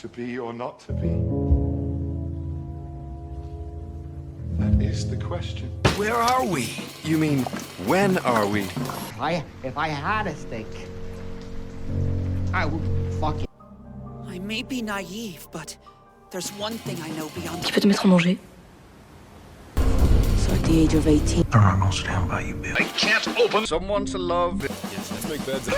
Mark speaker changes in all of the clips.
Speaker 1: To be or not to be? That is the question.
Speaker 2: Where are we? You mean, when are we?
Speaker 3: If I had a stick, I would fuck it.
Speaker 4: I may be naive, but there's one thing I know beyond.
Speaker 5: Tu peux te mettre à manger?
Speaker 4: So at the age of 18.
Speaker 6: All right, I'll stand by you, Bill.
Speaker 2: I can't open someone to love. Yes, let's make beds.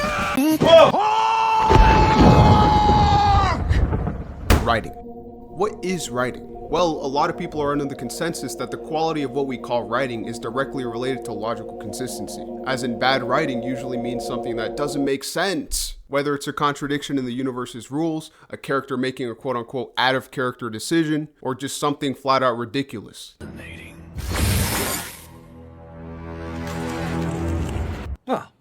Speaker 7: Writing. What is writing? Well, a lot of people are under the consensus that the quality of what we call writing is directly related to logical consistency. As in, bad writing usually means something that doesn't make sense. Whether it's a contradiction in the universe's rules, a character making a quote-unquote out-of-character decision, or just something flat-out ridiculous.
Speaker 2: Well,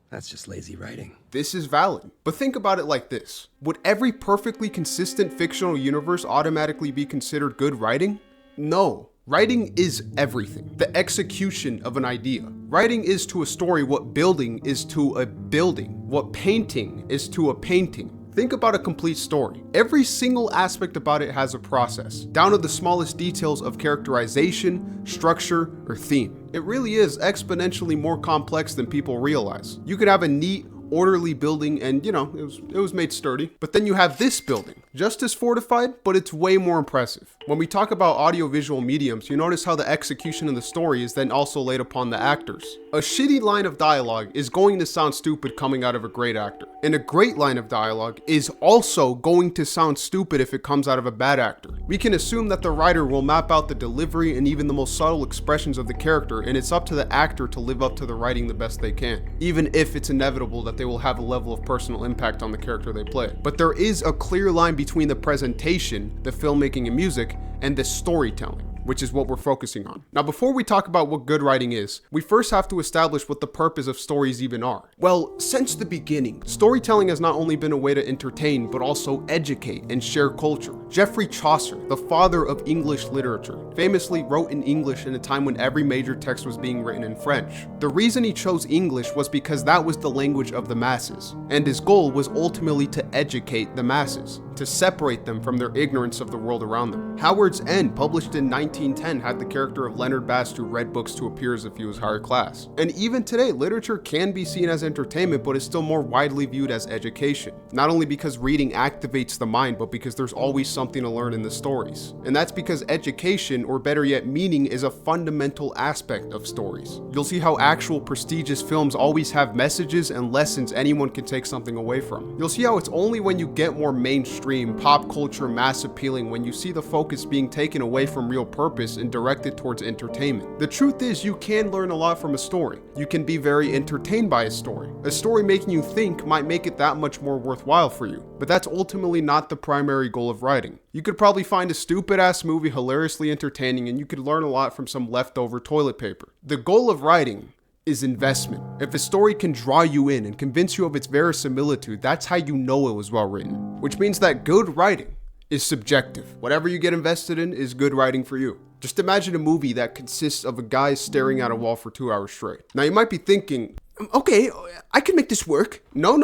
Speaker 2: that's just lazy writing.
Speaker 7: This is valid, but think about it like this. Would every perfectly consistent fictional universe automatically be considered good writing? No. Writing is everything. The execution of an idea. Writing is to a story what building is to a building, what painting is to a painting. Think about a complete story. Every single aspect about it has a process, down to the smallest details of characterization, structure, or theme. It really is exponentially more complex than people realize. You could have a neat, orderly building and, you know, it was made sturdy. But then you have this building, just as fortified, but it's way more impressive. When we talk about audiovisual mediums, you notice how the execution of the story is then also laid upon the actors. A shitty line of dialogue is going to sound stupid coming out of a great actor. And a great line of dialogue is also going to sound stupid if it comes out of a bad actor. We can assume that the writer will map out the delivery and even the most subtle expressions of the character, and it's up to the actor to live up to the writing the best they can, even if it's inevitable that they will have a level of personal impact on the character they play. But there is a clear line between the presentation, the filmmaking and music, and the storytelling, which is what we're focusing on. Now, before we talk about what good writing is, we first have to establish what the purpose of stories even are. Well, since the beginning, storytelling has not only been a way to entertain, but also educate and share culture. Geoffrey Chaucer, the father of English literature, famously wrote in English in a time when every major text was being written in French. The reason he chose English was because that was the language of the masses, and his goal was ultimately to educate the masses, to separate them from their ignorance of the world around them. Howard's End, published in 1910, had the character of Leonard Bast who read books to appear as if he was higher class. And even today, literature can be seen as entertainment, but is still more widely viewed as education. Not only because reading activates the mind, but because there's always something to learn in the stories. And that's because education, or better yet, meaning, is a fundamental aspect of stories. You'll see how actual prestigious films always have messages and lessons anyone can take something away from. You'll see how it's only when you get more mainstream, pop culture, mass appealing, when you see the focus being taken away from real purpose and directed towards entertainment. The truth is, you can learn a lot from a story. You can be very entertained by a story. A story making you think might make it that much more worthwhile for you, but that's ultimately not the primary goal of writing. You could probably find a stupid ass movie hilariously entertaining, and you could learn a lot from some leftover toilet paper. The goal of writing is investment. If a story can draw you in and convince you of its verisimilitude, that's how you know it was well written. Which means that good writing is subjective. Whatever you get invested in is good writing for you. Just imagine a movie that consists of a guy staring at a wall for 2 hours straight. Now you might be thinking, okay, I can make this work. No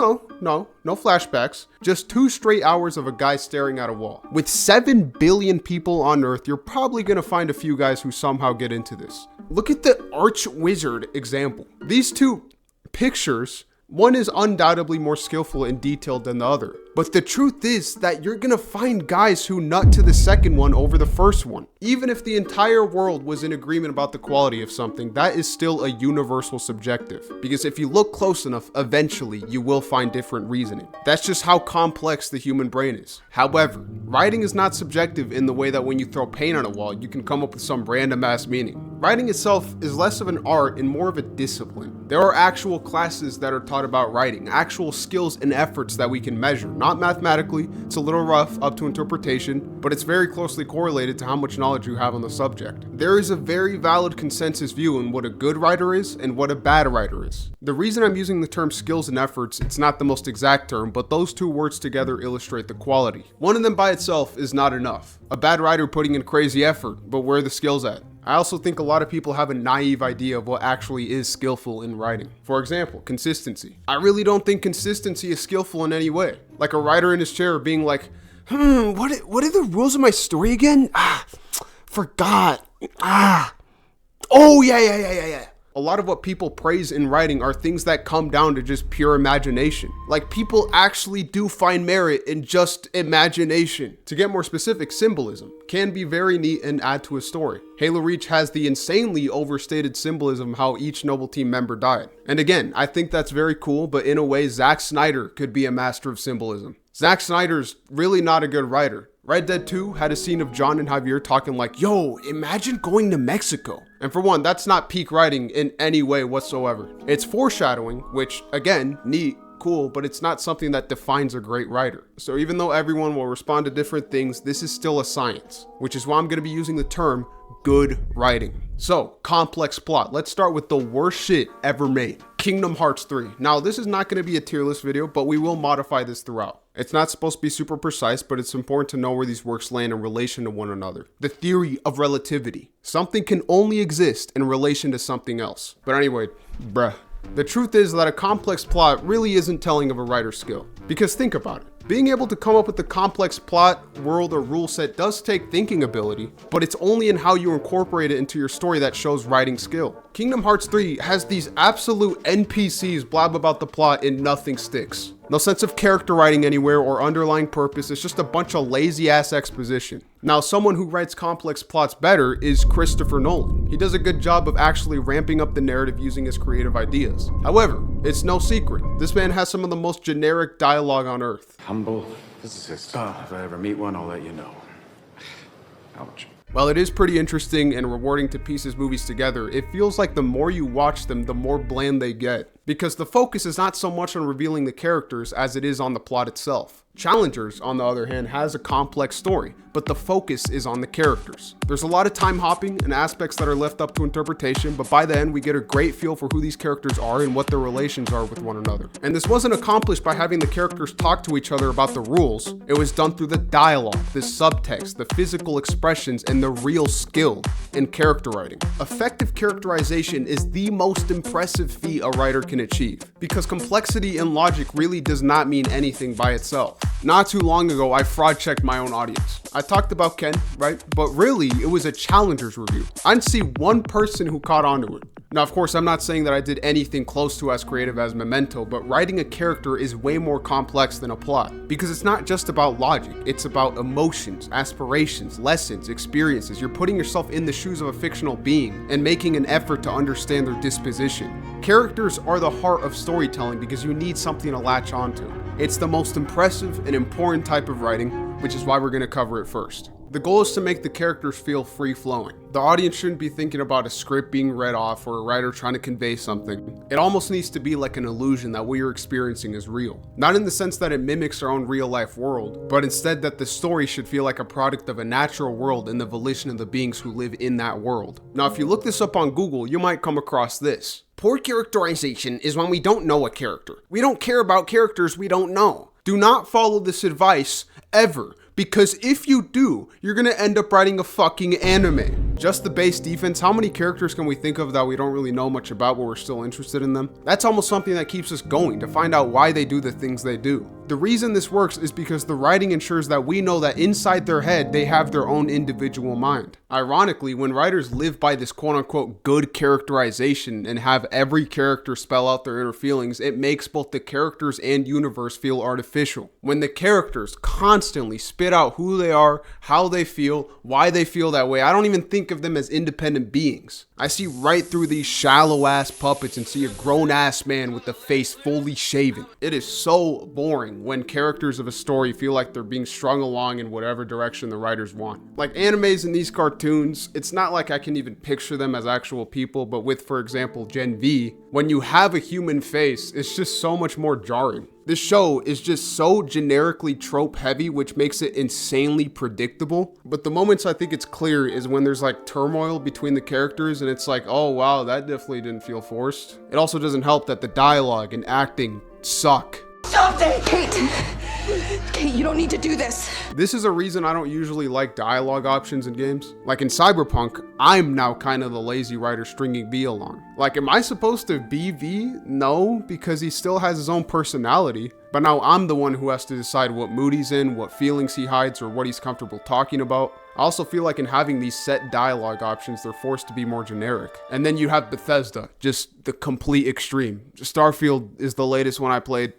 Speaker 7: flashbacks. Just 2 straight hours of a guy staring at a wall. With 7 billion people on Earth, you're probably gonna find a few guys who somehow get into this. Look at the Arch Wizard example. These 2 pictures, one is undoubtedly more skillful and detailed than the other. But the truth is that you're gonna find guys who nut to the second one over the first one. Even if the entire world was in agreement about the quality of something, that is still a universal subjective. Because if you look close enough, eventually you will find different reasoning. That's just how complex the human brain is. However, writing is not subjective in the way that when you throw paint on a wall, you can come up with some random ass meaning. Writing itself is less of an art and more of a discipline. There are actual classes that are taught about writing, actual skills and efforts that we can measure. Not mathematically, it's a little rough up to interpretation, but it's very closely correlated to how much knowledge you have on the subject. There is a very valid consensus view on what a good writer is and what a bad writer is. The reason I'm using the term skills and efforts, it's not the most exact term, but those 2 words together illustrate the quality. One of them by itself is not enough. A bad writer putting in crazy effort, but where are the skills at? I also think a lot of people have a naive idea of what actually is skillful in writing. For example, consistency. I really don't think consistency is skillful in any way. Like a writer in his chair being like, What are the rules of my story again? Forgot. Oh, yeah. A lot of what people praise in writing are things that come down to just pure imagination. Like, people actually do find merit in just imagination. To get more specific, symbolism can be very neat and add to a story. Halo Reach has the insanely overstated symbolism how each Noble Team member died. And again, I think that's very cool, but in a way, Zack Snyder could be a master of symbolism. Zack Snyder's really not a good writer. Red Dead 2 had a scene of John and Javier talking like, yo, imagine going to Mexico. And for one, that's not peak writing in any way whatsoever. It's foreshadowing, which again, neat, cool, but it's not something that defines a great writer. So even though everyone will respond to different things, this is still a science, which is why I'm gonna be using the term good writing. So, complex plot. Let's start with the worst shit ever made. Kingdom Hearts 3. Now, this is not going to be a tier list video, but we will modify this throughout. It's not supposed to be super precise, but it's important to know where these works land in relation to one another. The theory of relativity. Something can only exist in relation to something else. But anyway, bruh. The truth is that a complex plot really isn't telling of a writer's skill. Because think about it. Being able to come up with a complex plot, world, or rule set does take thinking ability, but it's only in how you incorporate it into your story that shows writing skill. Kingdom Hearts 3 has these absolute NPCs blab about the plot and nothing sticks. No sense of character writing anywhere or underlying purpose, it's just a bunch of lazy ass exposition. Now, someone who writes complex plots better is Christopher Nolan. He does a good job of actually ramping up the narrative using his creative ideas. However, it's no secret, this man has some of the most generic dialogue on earth.
Speaker 5: Humble physicist. If I ever meet one, I'll let you know. Ouch.
Speaker 7: While it is pretty interesting and rewarding to piece his movies together, it feels like the more you watch them, the more bland they get. Because the focus is not so much on revealing the characters as it is on the plot itself. Challengers, on the other hand, has a complex story, but the focus is on the characters. There's a lot of time hopping and aspects that are left up to interpretation, but by the end we get a great feel for who these characters are and what their relations are with one another. And this wasn't accomplished by having the characters talk to each other about the rules. It was done through the dialogue, the subtext, the physical expressions, and the real skill in character writing. Effective characterization is the most impressive feat a writer can achieve, because complexity and logic really does not mean anything by itself. Not too long ago, I fraud checked my own audience. I talked about Ken, right? But really, it was a Challengers review. I didn't see one person who caught on to it. Now, of course, I'm not saying that I did anything close to as creative as Memento, but writing a character is way more complex than a plot, because it's not just about logic, it's about emotions, aspirations, lessons, experiences. You're putting yourself in the shoes of a fictional being and making an effort to understand their disposition. Characters are the heart of storytelling because you need something to latch onto. It's the most impressive and important type of writing, which is why we're going to cover it first. The goal is to make the characters feel free-flowing. The audience shouldn't be thinking about a script being read off or a writer trying to convey something. It almost needs to be like an illusion that what you're experiencing is real. Not in the sense that it mimics our own real-life world, but instead that the story should feel like a product of a natural world and the volition of the beings who live in that world. Now, if you look this up on Google, you might come across this. Poor characterization is when we don't know a character. We don't care about characters we don't know. Do not follow this advice ever, because if you do, you're gonna end up writing a fucking anime. Just the base defense, how many characters can we think of that we don't really know much about but we're still interested in them? That's almost something that keeps us going, to find out why they do the things they do. The reason this works is because the writing ensures that we know that inside their head, they have their own individual mind. Ironically, when writers live by this quote-unquote good characterization and have every character spell out their inner feelings, it makes both the characters and universe feel artificial. When the characters constantly spit out who they are, how they feel, why they feel that way, I don't even think of them as independent beings. I see right through these shallow-ass puppets and see a grown-ass man with the face fully shaven. It is so boring when characters of a story feel like they're being strung along in whatever direction the writers want. Like animes in these cartoons, it's not like I can even picture them as actual people, but with, for example, Gen V, when you have a human face, it's just so much more jarring. This show is just so generically trope heavy, which makes it insanely predictable. But the moments I think it's clear is when there's like turmoil between the characters and it's like, oh wow, that definitely didn't feel forced. It also doesn't help that the dialogue and acting suck.
Speaker 6: Stop it! Kate, you don't need to do this.
Speaker 7: This is a reason I don't usually like dialogue options in games. Like in Cyberpunk, I'm now kind of the lazy writer stringing V along. Like, am I supposed to be V? No, because he still has his own personality. But now I'm the one who has to decide what mood he's in, what feelings he hides, or what he's comfortable talking about. I also feel like in having these set dialogue options, they're forced to be more generic. And then you have Bethesda, just the complete extreme. Starfield is the latest one I played.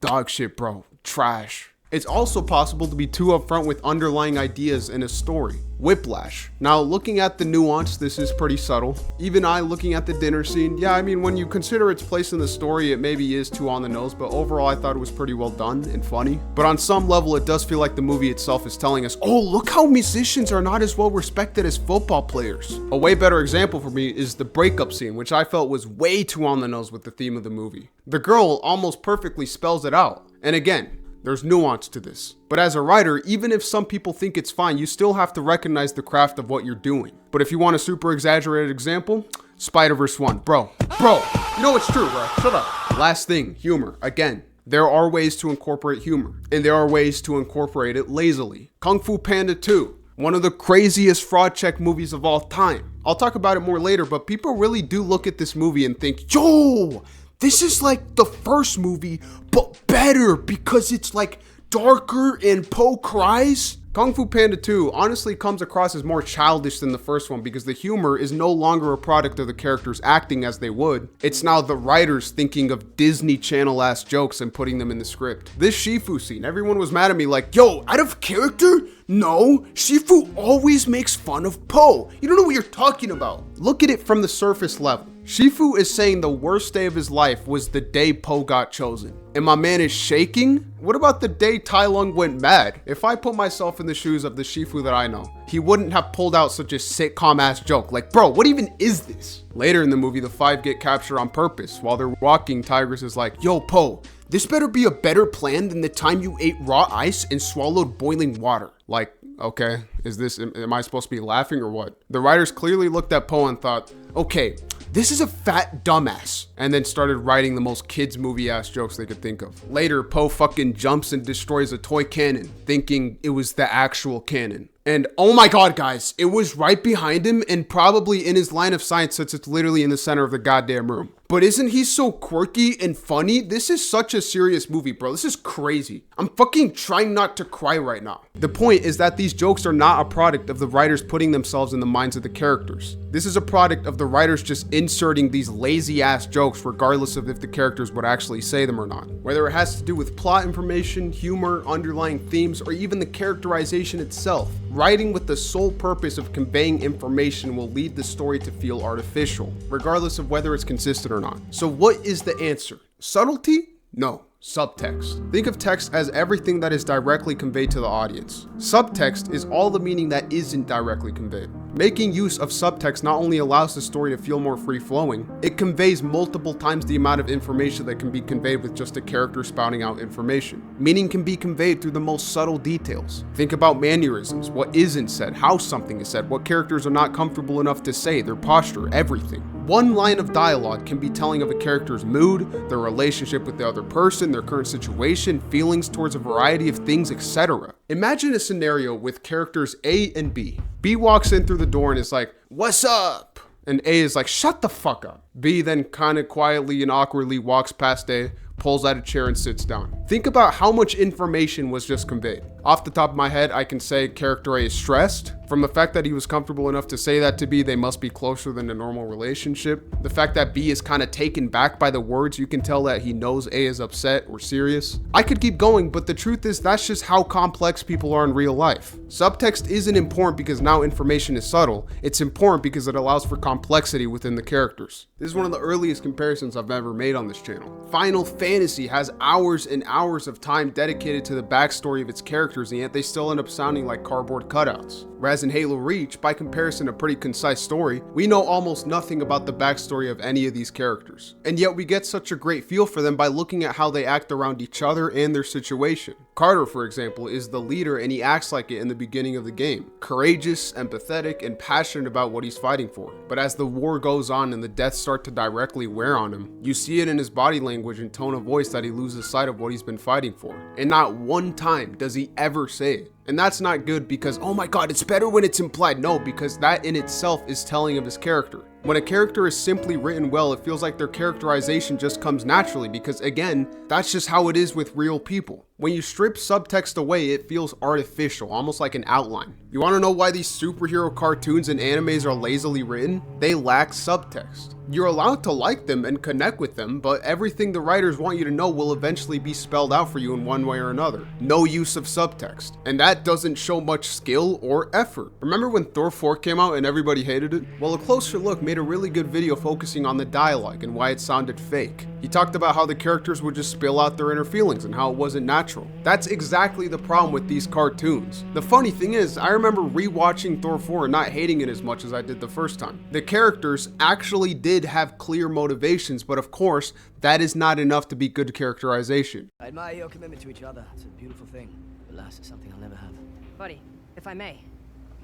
Speaker 7: Dog shit, bro. Trash. It's also possible to be too upfront with underlying ideas in a story. Whiplash. Now, looking at the nuance, this is pretty subtle. Even I, looking at the dinner scene, yeah, I mean, when you consider its place in the story, it maybe is too on the nose, but overall, I thought it was pretty well done and funny. But on some level, it does feel like the movie itself is telling us, oh, look how musicians are not as well respected as football players. A way better example for me is the breakup scene, which I felt was way too on the nose with the theme of the movie. The girl almost perfectly spells it out. And again, there's nuance to this. But as a writer, even if some people think it's fine, you still have to recognize the craft of what you're doing. But if you want a super exaggerated example, Spider-Verse 1. Bro, you know it's true, bro. Shut up. Last thing, humor. Again, there are ways to incorporate humor, and there are ways to incorporate it lazily. Kung Fu Panda 2. One of the craziest fraud check movies of all time. I'll talk about it more later, but people really do look at this movie and think, yo, this is like the first movie, but better because it's like darker and Po cries. Kung Fu Panda 2 honestly comes across as more childish than the first one because the humor is no longer a product of the characters acting as they would. It's now the writers thinking of Disney Channel ass jokes and putting them in the script. This Shifu scene, everyone was mad at me like, yo, out of character? No, Shifu always makes fun of Po. You don't know what you're talking about. Look at it from the surface level. Shifu is saying the worst day of his life was the day Po got chosen. And my man is shaking? What about the day Tai Lung went mad? If I put myself in the shoes of the Shifu that I know, he wouldn't have pulled out such a sitcom ass joke. Like, bro, what even is this? Later in the movie, the five get captured on purpose. While they're walking, Tigress is like, yo, Po, this better be a better plan than the time you ate raw ice and swallowed boiling water. Like, okay, am I supposed to be laughing or what? The writers clearly looked at Po and thought, okay, this is a fat dumbass, and then started writing the most kids movie ass jokes they could think of. Later, Po fucking jumps and destroys a toy cannon, thinking it was the actual cannon. And oh my god, guys, it was right behind him and probably in his line of sight since it's literally in the center of the goddamn room. But isn't he so quirky and funny? This is such a serious movie, bro. This is crazy. I'm fucking trying not to cry right now. The point is that these jokes are not a product of the writers putting themselves in the minds of the characters. This is a product of the writers just inserting these lazy ass jokes regardless of if the characters would actually say them or not. Whether it has to do with plot information, humor, underlying themes, or even the characterization itself. Writing with the sole purpose of conveying information will lead the story to feel artificial, regardless of whether it's consistent or not. So what is the answer? Subtlety? No. Subtext. Think of text as everything that is directly conveyed to the audience. Subtext is all the meaning that isn't directly conveyed. Making use of subtext not only allows the story to feel more free-flowing, it conveys multiple times the amount of information that can be conveyed with just a character spouting out information. Meaning can be conveyed through the most subtle details. Think about mannerisms, what isn't said, how something is said, what characters are not comfortable enough to say, their posture, everything. One line of dialogue can be telling of a character's mood, their relationship with the other person, their current situation, feelings towards a variety of things, etc. Imagine a scenario with characters A and B. B walks in through the door and is like, "What's up?" And A is like, "Shut the fuck up." B then kind of quietly and awkwardly walks past A, pulls out a chair and sits down. Think about how much information was just conveyed. Off the top of my head, I can say character A is stressed. From the fact that he was comfortable enough to say that to B, they must be closer than a normal relationship. The fact that B is kind of taken back by the words, you can tell that he knows A is upset or serious. I could keep going, but the truth is that's just how complex people are in real life. Subtext isn't important because now information is subtle. It's important because it allows for complexity within the characters. This is one of the earliest comparisons I've ever made on this channel. Final Fantasy has hours and hours of time dedicated to the backstory of its characters, and yet they still end up sounding like cardboard cutouts. Whereas in Halo Reach, by comparison, a pretty concise story, we know almost nothing about the backstory of any of these characters. And yet we get such a great feel for them by looking at how they act around each other and their situation. Carter, for example, is the leader and he acts like it in the beginning of the game. Courageous, empathetic, and passionate about what he's fighting for. But as the war goes on and the deaths start to directly wear on him, you see it in his body language and tone of voice that he loses sight of what he's been fighting for. And not one time does he ever ever say it. And that's not good because, oh my god, it's better when it's implied. No, because that in itself is telling of his character. When a character is simply written well, it feels like their characterization just comes naturally because, again, that's just how it is with real people. When you strip subtext away, it feels artificial, almost like an outline. You want to know why these superhero cartoons and animes are lazily written? They lack subtext. You're allowed to like them and connect with them, but everything the writers want you to know will eventually be spelled out for you in one way or another. No use of subtext. And that doesn't show much skill or effort. Remember when Thor 4 came out and everybody hated it? Well, a closer look made a really good video focusing on the dialogue and why it sounded fake. He talked about how the characters would just spill out their inner feelings and how it wasn't natural. That's exactly the problem with these cartoons. The funny thing is, I remember rewatching Thor 4 and not hating it as much as I did the first time. The characters actually did have clear motivations, but of course, that is not enough to be good characterization.
Speaker 8: I admire your commitment to each other. It's a beautiful thing. But alas, it's something I'll never have.
Speaker 3: Buddy, if I may,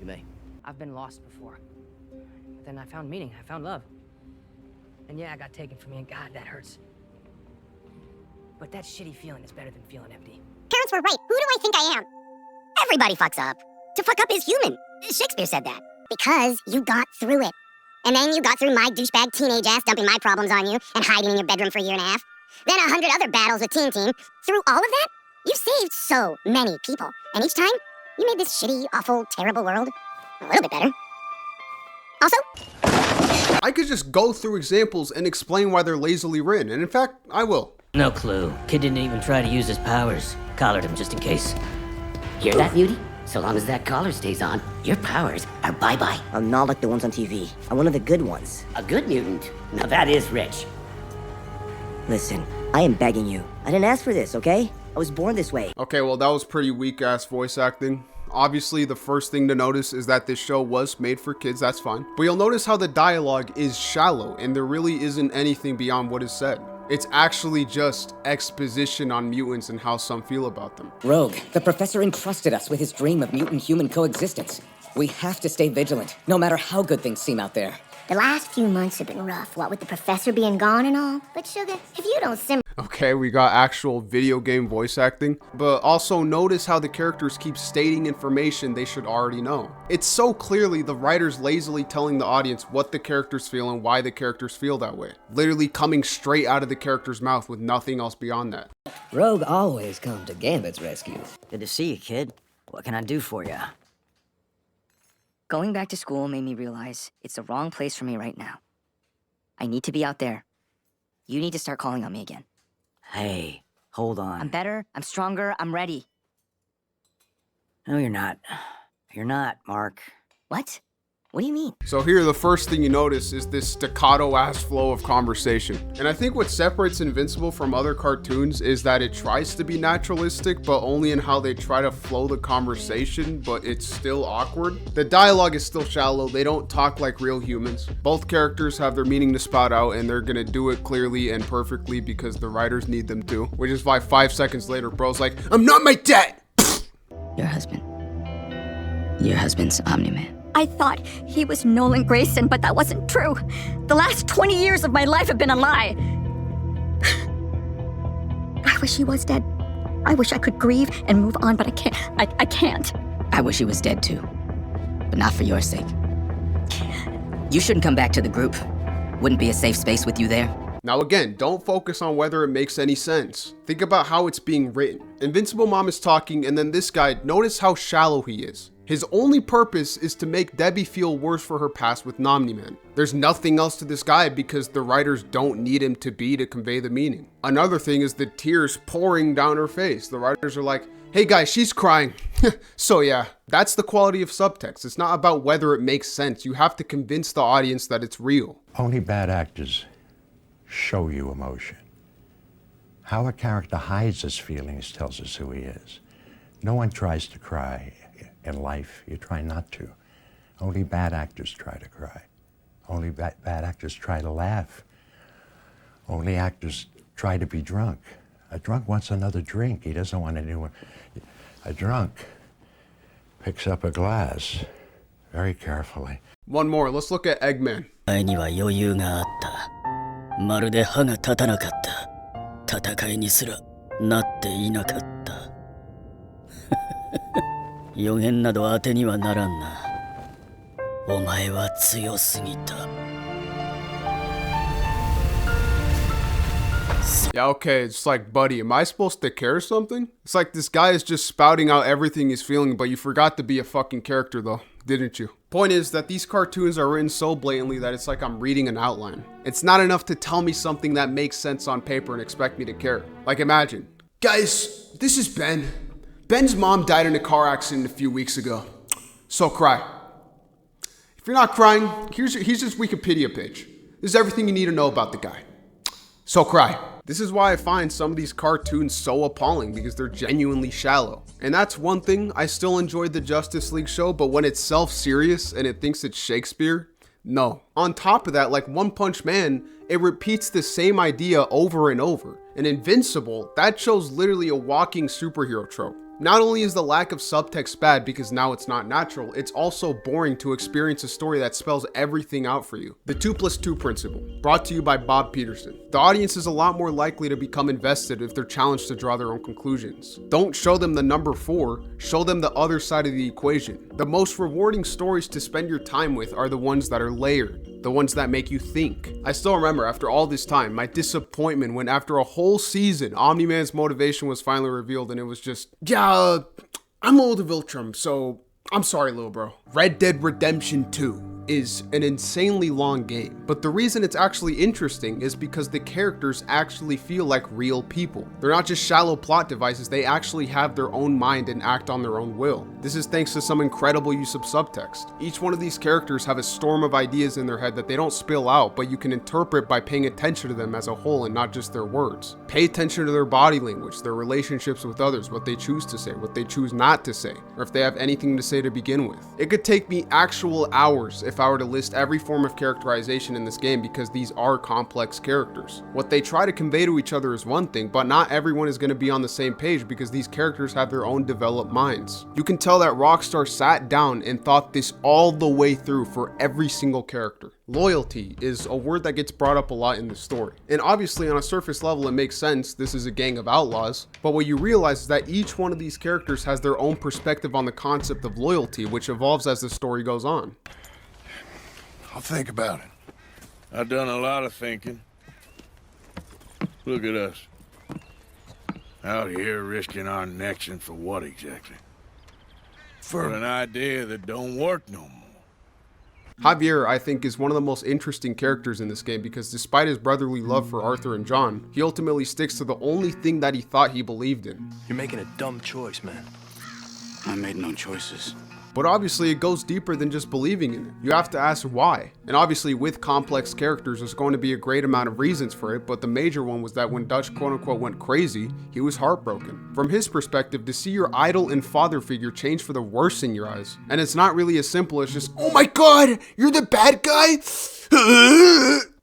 Speaker 8: You may.
Speaker 3: I've been lost before. But then I found meaning, I found love. And yeah, I got taken from me, and God, that hurts. But that shitty feeling is better than feeling empty.
Speaker 9: Parents were right. Who do I think I am? Everybody fucks up. To fuck up is human. Shakespeare said that. Because you got through it. And then you got through my douchebag teenage ass dumping my problems on you and hiding in your bedroom for a year and a half. Then 100 other battles with Teen Team. Through all of that, you saved so many people. And each time, you made this shitty, awful, terrible world a little bit better. Also,
Speaker 7: I could just go through examples and explain why they're lazily written, and in fact, I will.
Speaker 10: No clue. Kid didn't even try to use his powers. Collared him just in case. Hear that, Beauty? So long as that collar stays on, your powers are bye-bye.
Speaker 8: I'm not like the ones on TV. I'm one of the good ones.
Speaker 10: A good mutant? Now that is rich.
Speaker 8: Listen, I am begging you. I didn't ask for this, okay? I was born this way.
Speaker 7: Okay, well that was pretty weak-ass voice acting. Obviously, the first thing to notice is that this show was made for kids, that's fine. But you'll notice how the dialogue is shallow and there really isn't anything beyond what is said. It's actually just exposition on mutants and how some feel about them.
Speaker 11: Rogue, the professor entrusted us with his dream of mutant-human coexistence. We have to stay vigilant, no matter how good things seem out there.
Speaker 9: the last few months have been rough, what with the professor being gone and all. But Sugar, if you don't simmer...
Speaker 7: Okay, we got actual video game voice acting, but also notice how the characters keep stating information they should already know. It's so clearly the writers lazily telling the audience what the characters feel and why the characters feel that way. Literally coming straight out of the character's mouth with nothing else beyond that.
Speaker 11: Rogue always come to Gambit's rescue.
Speaker 10: Good to see you, kid. What can I do for you?
Speaker 12: Going back to school made me realize it's the wrong place for me right now. I need to be out there. You need to start calling on me again.
Speaker 10: Hey, hold on.
Speaker 12: I'm better, I'm stronger, I'm ready.
Speaker 10: No, you're not. You're not, Mark.
Speaker 12: What? What do you mean?
Speaker 7: So here, the first thing you notice is this staccato-ass flow of conversation. And I think what separates Invincible from other cartoons is that it tries to be naturalistic, but only in how they try to flow the conversation, but it's still awkward. The dialogue is still shallow, they don't talk like real humans. Both characters have their meaning to spout out, and they're gonna do it clearly and perfectly because the writers need them to. Which is why 5 seconds later, bro's like, I'm not my dad!
Speaker 12: Your husband. Your husband's Omni-Man.
Speaker 6: I thought he was Nolan Grayson, but that wasn't true. The last 20 years of my life have been a lie. I wish he was dead. I wish I could grieve and move on, but I can't. I can't.
Speaker 12: I wish he was dead too. But not for your sake. You shouldn't come back to the group. Wouldn't be a safe space with you there.
Speaker 7: Now again, don't focus on whether it makes any sense. Think about how it's being written. Invincible Mom is talking, and then this guy, notice how shallow he is. His only purpose is to make Debbie feel worse for her past with Omni-Man. There's nothing else to this guy because the writers don't need him to be to convey the meaning. Another thing is the tears pouring down her face. The writers are like, hey guys, she's crying. So yeah, that's the quality of subtext. It's not about whether it makes sense. You have to convince the audience that it's real.
Speaker 13: Only bad actors show you emotion. How a character hides his feelings tells us who he is. No one tries to cry in life. You try not to. Only bad actors try to cry. Only bad actors try to laugh. Only actors try to be drunk. A drunk wants another drink. He doesn't want anyone. A drunk picks up a glass very carefully.
Speaker 7: One more, let's look at Eggman.
Speaker 10: 前には余裕があった。まるで歯が立たなかった。戦いにすらなっていなかった。
Speaker 14: 予言など当てにはならんな。お前は強すぎた。
Speaker 7: Yeah, okay, it's like, buddy, am I supposed to care something? It's like this guy is just spouting out everything he's feeling, but you forgot to be a fucking character though, didn't you? Point is that these cartoons are written so blatantly that it's like I'm reading an outline. It's not enough to tell me something that makes sense on paper and expect me to care. Like imagine, guys, this is Ben. Ben's mom died in a car accident a few weeks ago. So cry. If you're not crying, here's his Wikipedia page. This is everything you need to know about the guy. So cry. This is why I find some of these cartoons so appalling, because they're genuinely shallow. And that's one thing, I still enjoyed the Justice League show, but when it's self-serious and it thinks it's Shakespeare, no. On top of that, like One Punch Man, it repeats the same idea over and over. And Invincible, that show's literally a walking superhero trope. Not only is the lack of subtext bad because now it's not natural, it's also boring to experience a story that spells everything out for you. The 2+2 principle, brought to you by Bob Peterson. The audience is a lot more likely to become invested if they're challenged to draw their own conclusions. Don't show them the number 4, show them the other side of the equation. The most rewarding stories to spend your time with are the ones that are layered, the ones that make you think. I still remember after all this time, my disappointment when after a whole season, Omni-Man's motivation was finally revealed and it was just, yeah, I'm old of Viltrum, so I'm sorry, little bro. Red Dead Redemption 2 is an insanely long game, but the reason it's actually interesting is because the characters actually feel like real people. They're not just shallow plot devices, they actually have their own mind and act on their own will. This is thanks to some incredible use of subtext. Each one of these characters have a storm of ideas in their head that they don't spill out, but you can interpret by paying attention to them as a whole and not just their words. Pay attention to their body language, their relationships with others, what they choose to say, what they choose not to say, or if they have anything to say to begin with. It could take me actual hours if I were to list every form of characterization in this game because these are complex characters. What they try to convey to each other is one thing, but not everyone is going to be on the same page because these characters have their own developed minds. You can tell that Rockstar sat down and thought this all the way through for every single character. Loyalty is a word that gets brought up a lot in the story. And obviously on a surface level it makes sense, this is a gang of outlaws, but what you realize is that each one of these characters has their own perspective on the concept of loyalty, which evolves as the story goes on.
Speaker 15: I'll think about it. I've done a lot of thinking. Look at us. Out here risking our necks, and for what exactly? For an idea that don't work no more.
Speaker 7: Javier, I think, is one of the most interesting characters in this game because despite his brotherly love for Arthur and John, he ultimately sticks to the only thing that he thought he believed in.
Speaker 16: You're making a dumb choice, man.
Speaker 5: I made no choices.
Speaker 7: But obviously it goes deeper than just believing in it. You have to ask why. And obviously with complex characters, there's going to be a great amount of reasons for it, but the major one was that when Dutch quote unquote went crazy, he was heartbroken. From his perspective, to see your idol and father figure change for the worse in your eyes. And it's not really as simple as just, oh my god, you're the bad guy?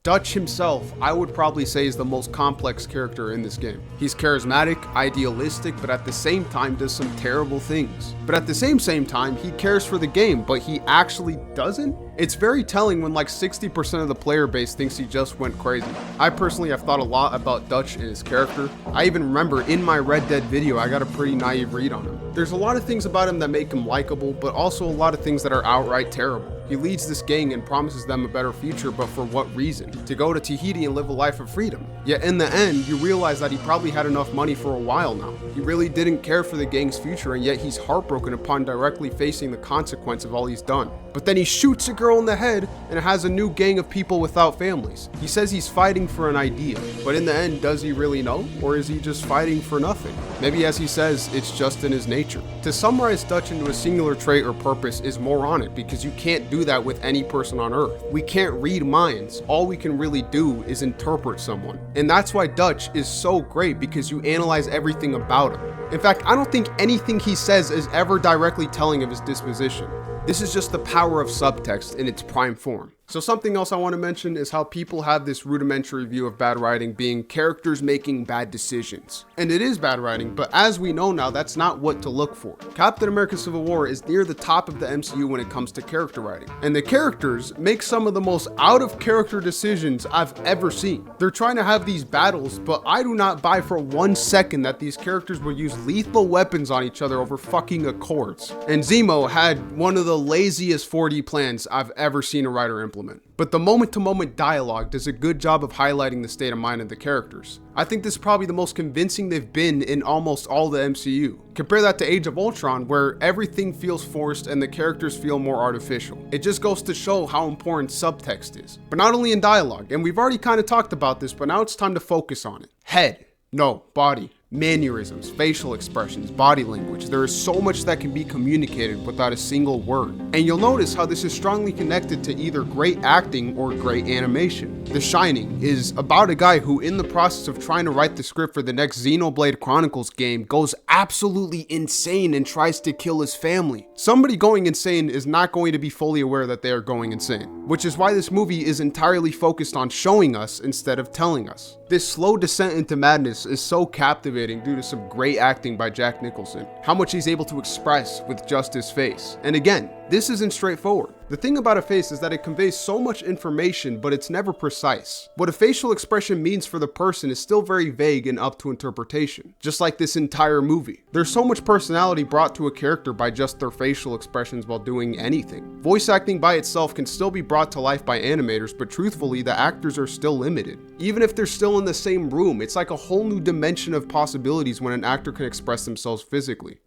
Speaker 7: Dutch himself, I would probably say, is the most complex character in this game. He's charismatic, idealistic, but at the same time does some terrible things. But at the same time, he cares for the game, but he actually doesn't? It's very telling when like 60% of the player base thinks he just went crazy. I personally have thought a lot about Dutch and his character. I even remember in my Red Dead video, I got a pretty naive read on him. There's a lot of things about him that make him likable, but also a lot of things that are outright terrible. He leads this gang and promises them a better future, but for what reason? To go to Tahiti and live a life of freedom. Yet in the end, you realize that he probably had enough money for a while now. He really didn't care for the gang's future, and yet he's heartbroken upon directly facing the consequence of all he's done. But then he shoots a girl in the head and has a new gang of people without families. He says he's fighting for an idea, but in the end, does he really know? Or is he just fighting for nothing? Maybe as he says, it's just in his nature. To summarize Dutch into a singular trait or purpose is moronic because you can't do that with any person on earth. We can't read minds. All we can really do is interpret someone. And that's why Dutch is so great, because you analyze everything about him. In fact, I don't think anything he says is ever directly telling of his disposition. This is just the power of subtext in its prime form. So something else I want to mention is how people have this rudimentary view of bad writing being characters making bad decisions. And it is bad writing, but as we know now, that's not what to look for. Captain America Civil War is near the top of the MCU when it comes to character writing. And the characters make some of the most out of character decisions I've ever seen. They're trying to have these battles, but I do not buy for 1 second that these characters will use lethal weapons on each other over fucking accords. And Zemo had one of the laziest 4D plans I've ever seen a writer implement. But the moment-to-moment dialogue does a good job of highlighting the state of mind of the characters. I think this is probably the most convincing they've been in almost all the MCU. Compare that to Age of Ultron, where everything feels forced and the characters feel more artificial. It just goes to show how important subtext is. But not only in dialogue, and we've already kind of talked about this, but now it's time to focus on it. Head, no, body. Mannerisms, facial expressions, body language. There is so much that can be communicated without a single word. And you'll notice how this is strongly connected to either great acting or great animation. The Shining is about a guy who, in the process of trying to write the script for the next Xenoblade Chronicles game, goes absolutely insane and tries to kill his family. Somebody going insane is not going to be fully aware that they are going insane, which is why this movie is entirely focused on showing us instead of telling us. This slow descent into madness is so captivating due to some great acting by Jack Nicholson, how much he's able to express with just his face. And again, this isn't straightforward. The thing about a face is that it conveys so much information, but it's never precise. What a facial expression means for the person is still very vague and up to interpretation, just like this entire movie. There's so much personality brought to a character by just their facial expressions while doing anything. Voice acting by itself can still be brought to life by animators, but truthfully, the actors are still limited. Even if they're still in the same room, it's like a whole new dimension of possibilities when an actor can express themselves physically.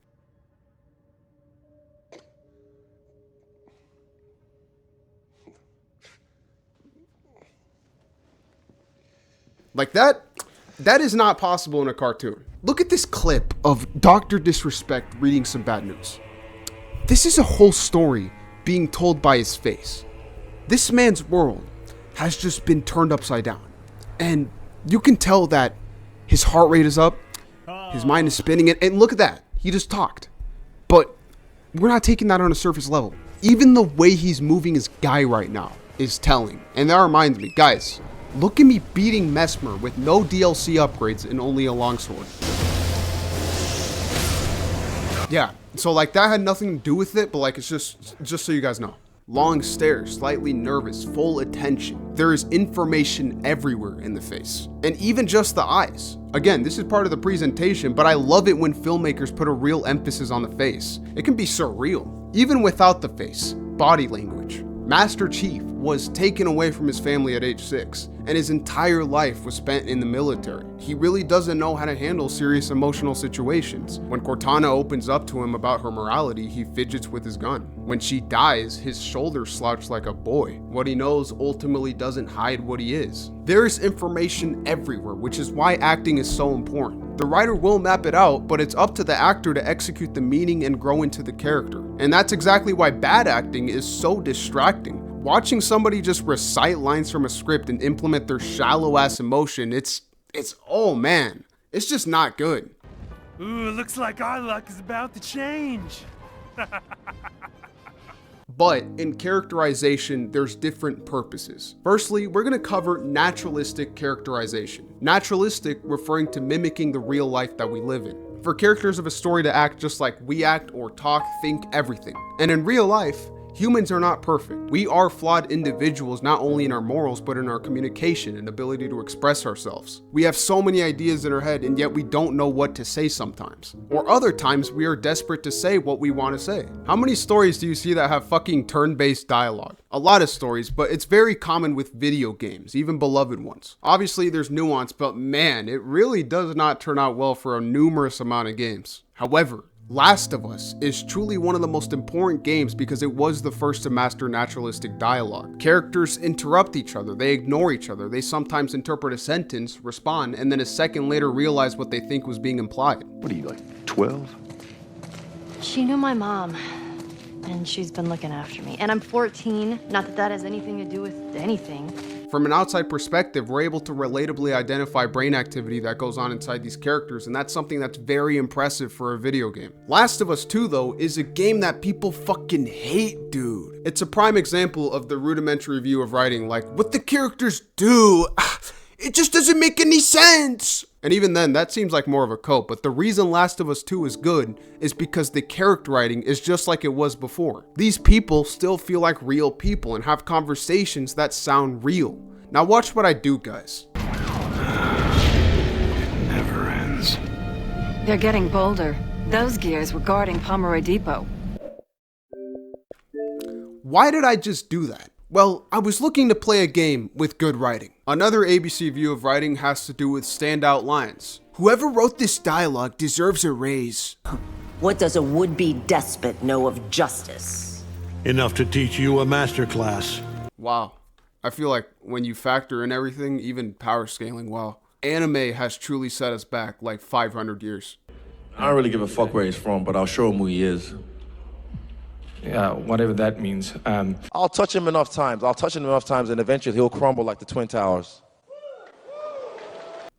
Speaker 7: Like that is not possible in a cartoon. Look at this clip of Dr. Disrespect reading some bad news. This is a whole story being told by his face. This man's world has just been turned upside down. And you can tell that his heart rate is up, his mind is spinning, and look at that. He just talked. But we're not taking that on a surface level. Even the way he's moving his guy right now is telling. And that reminds me, guys, look at me beating Mesmer with no DLC upgrades and only a longsword. Yeah, so like that had nothing to do with it, but like it's just so you guys know. Long stare, slightly nervous, full attention. There is information everywhere in the face. And even just the eyes. Again, this is part of the presentation, but I love it when filmmakers put a real emphasis on the face. It can be surreal. Even without the face, body language. Master Chief was taken away from his family at age 6, and his entire life was spent in the military. He really doesn't know how to handle serious emotional situations. When Cortana opens up to him about her morality, he fidgets with his gun. When she dies, his shoulders slouch like a boy. What he knows ultimately doesn't hide what he is. There is information everywhere, which is why acting is so important. The writer will map it out, but it's up to the actor to execute the meaning and grow into the character. And that's exactly why bad acting is so distracting. Watching somebody just recite lines from a script and implement their shallow ass emotion, it's oh man, it's just not good.
Speaker 17: Ooh, looks like our luck is about to change.
Speaker 7: But in characterization, there's different purposes. Firstly, we're gonna cover naturalistic characterization. Naturalistic referring to mimicking the real life that we live in. For characters of a story to act just like we act or talk, think, everything. And in real life, humans are not perfect. We are flawed individuals, not only in our morals, but in our communication and ability to express ourselves. We have so many ideas in our head, and yet we don't know what to say sometimes. Or other times, we are desperate to say what we want to say. How many stories do you see that have fucking turn-based dialogue? A lot of stories, but it's very common with video games, even beloved ones. Obviously, there's nuance, but man, it really does not turn out well for a numerous amount of games. However, Last of Us is truly one of the most important games because it was the first to master naturalistic dialogue. Characters interrupt each other, they ignore each other, they sometimes interpret a sentence, respond, and then a second later realize what they think was being implied.
Speaker 1: What are you, like 12?
Speaker 18: She knew my mom, and she's been looking after me. And I'm 14, not that that has anything to do with anything.
Speaker 7: From an outside perspective, we're able to relatably identify brain activity that goes on inside these characters, and that's something that's very impressive for a video game. Last of Us 2, though, is a game that people fucking hate, dude. It's a prime example of the rudimentary view of writing, like, what the characters do, it just doesn't make any sense. And even then, that seems like more of a cope, but the reason Last of Us 2 is good is because the character writing is just like it was before. These people still feel like real people and have conversations that sound real. Now watch what I do, guys.
Speaker 19: Never ends.
Speaker 20: They're getting bolder. Those gears were guarding Pomeroy Depot.
Speaker 7: Why did I just do that? Well, I was looking to play a game with good writing. Another ABC view of writing has to do with standout lines. Whoever wrote this dialogue deserves a raise.
Speaker 21: What does a would-be despot know of justice?
Speaker 19: Enough to teach you a masterclass.
Speaker 7: Wow. I feel like when you factor in everything, even power scaling, wow. Anime has truly set us back like 500 years.
Speaker 22: I don't really give a fuck where he's from, but I'll show him who he is.
Speaker 23: Yeah, whatever that means.
Speaker 22: I'll touch him enough times. And eventually he'll crumble like the Twin Towers.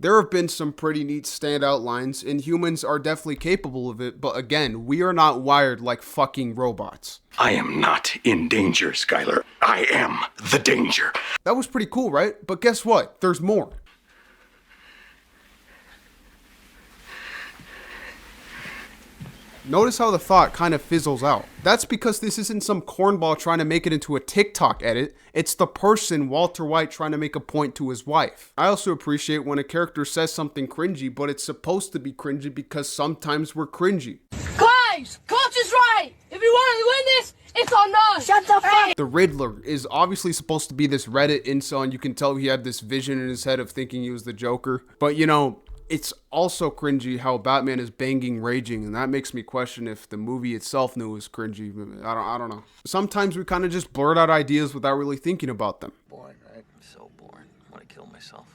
Speaker 7: There have been some pretty neat standout lines, and humans are definitely capable of it, but again, we are not wired like fucking robots.
Speaker 24: I am not in danger, Skylar. I am the danger.
Speaker 7: That was pretty cool, right? But guess what? There's more. Notice how the thought kind of fizzles out. That's because this isn't some cornball trying to make it into a TikTok edit. It's the person, Walter White, trying to make a point to his wife. I also appreciate when a character says something cringy, but it's supposed to be cringy because sometimes we're cringy.
Speaker 25: Guys, Coach is right. If you want to win this, it's on us. Shut the fuck.
Speaker 7: The Riddler is obviously supposed to be this Reddit incel, and you can tell he had this vision in his head of thinking he was the Joker. But you know, it's also cringy how Batman is banging raging, and that makes me question if the movie itself knew it was cringy. I don't know. Sometimes we kind of just blurt out ideas without really thinking about them.
Speaker 16: Boring, right? So boring. I want to kill myself.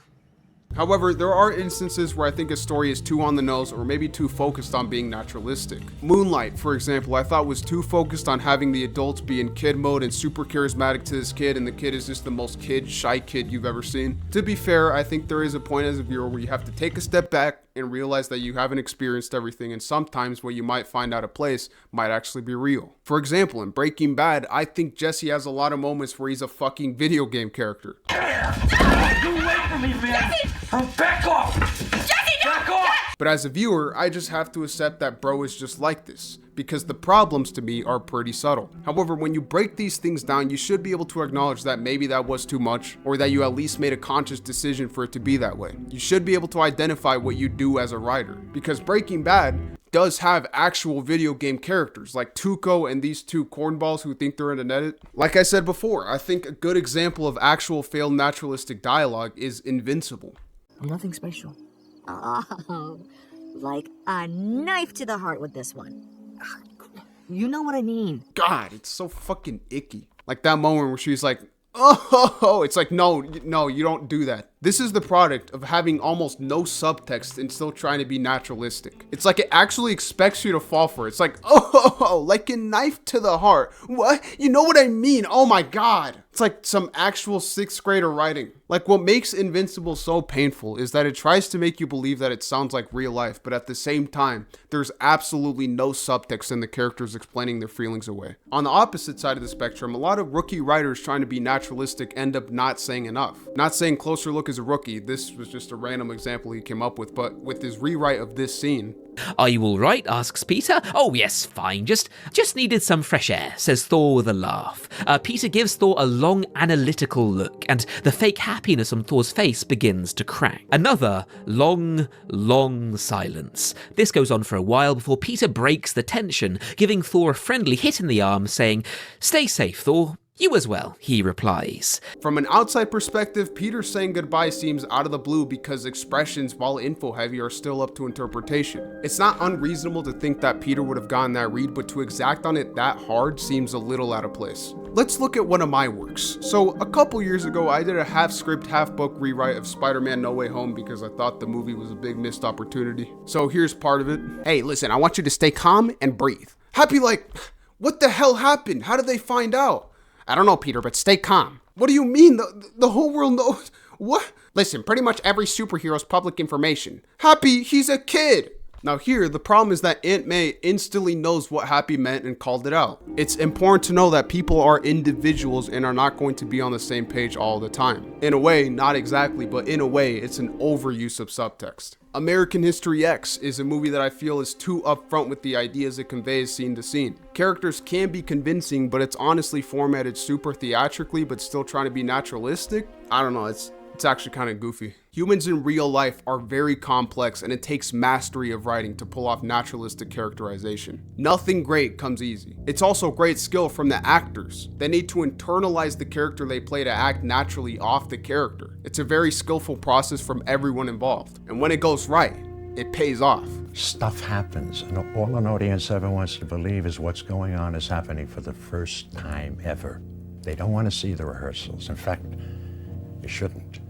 Speaker 7: However, there are instances where I think a story is too on the nose or maybe too focused on being naturalistic. Moonlight, for example, I thought was too focused on having the adults be in kid mode and super charismatic to this kid, and the kid is just the most shy kid you've ever seen. To be fair, I think there is a point as a viewer where you have to take a step back and realize that you haven't experienced everything, and sometimes what you might find out of place might actually be real. For example, in Breaking Bad, I think Jesse has a lot of moments where he's a fucking video game character.
Speaker 25: Get away from me, man. Back off. Jesse, no. Back off.
Speaker 7: But as a viewer, I just have to accept that bro is just like this, because the problems to me are pretty subtle. However, when you break these things down, you should be able to acknowledge that maybe that was too much, or that you at least made a conscious decision for it to be that way. You should be able to identify what you do as a writer, because Breaking Bad does have actual video game characters like Tuco and these two cornballs who think they're in an edit. Like I said before, I think a good example of actual failed naturalistic dialogue is Invincible.
Speaker 26: I'm nothing special. Oh, like a knife to the heart with this one. You know what I mean.
Speaker 7: God, it's so fucking icky. Like that moment where she's like, oh, it's like, no, you don't do that. This is the product of having almost no subtext and still trying to be naturalistic. It's like it actually expects you to fall for it. It's like, oh, like a knife to the heart. What? You know what I mean? Oh my God. It's like some actual 6th grader writing. Like what makes Invincible so painful is that it tries to make you believe that it sounds like real life, but at the same time, there's absolutely no subtext in the characters explaining their feelings away. On the opposite side of the spectrum, a lot of rookie writers trying to be naturalistic end up not saying enough. Not saying Closer Look is a rookie, this was just a random example he came up with, but with his rewrite of this scene.
Speaker 27: Are you all right? Asks Peter. Oh yes, fine. Just needed some fresh air, says Thor with a laugh. Peter gives Thor a long analytical look, and the fake happiness on Thor's face begins to crack. Another long silence. This goes on for a while before Peter breaks the tension, giving Thor a friendly hit in the arm, saying, "Stay safe, Thor. You as well," he replies.
Speaker 7: From an outside perspective, Peter saying goodbye seems out of the blue because expressions, while info heavy, are still up to interpretation. It's not unreasonable to think that Peter would have gotten that read, but to exact on it that hard seems a little out of place. Let's look at one of my works. So a couple years ago, I did a half script, half book rewrite of Spider-Man No Way Home because I thought the movie was a big missed opportunity. So here's part of it. Hey, listen, I want you to stay calm and breathe. Happy like, what the hell happened? How did they find out? I don't know, Peter, but stay calm. What do you mean? The whole world knows. What? Listen, pretty much every superhero's public information. Happy, he's a kid. Now here, the problem is that Aunt May instantly knows what happy meant and called it out. It's important to know that people are individuals and are not going to be on the same page all the time. In a way, not exactly, but in a way, it's an overuse of subtext. American History X is a movie that I feel is too upfront with the ideas it conveys scene to scene. Characters can be convincing, but it's honestly formatted super theatrically, but still trying to be naturalistic. I don't know, it's actually kind of goofy. Humans in real life are very complex, and it takes mastery of writing to pull off naturalistic characterization. Nothing great comes easy. It's also great skill from the actors. They need to internalize the character they play to act naturally off the character. It's a very skillful process from everyone involved. And when it goes right, it pays off.
Speaker 13: Stuff happens, and all an audience ever wants to believe is what's going on is happening for the first time ever. They don't want to see the rehearsals. In fact, you shouldn't.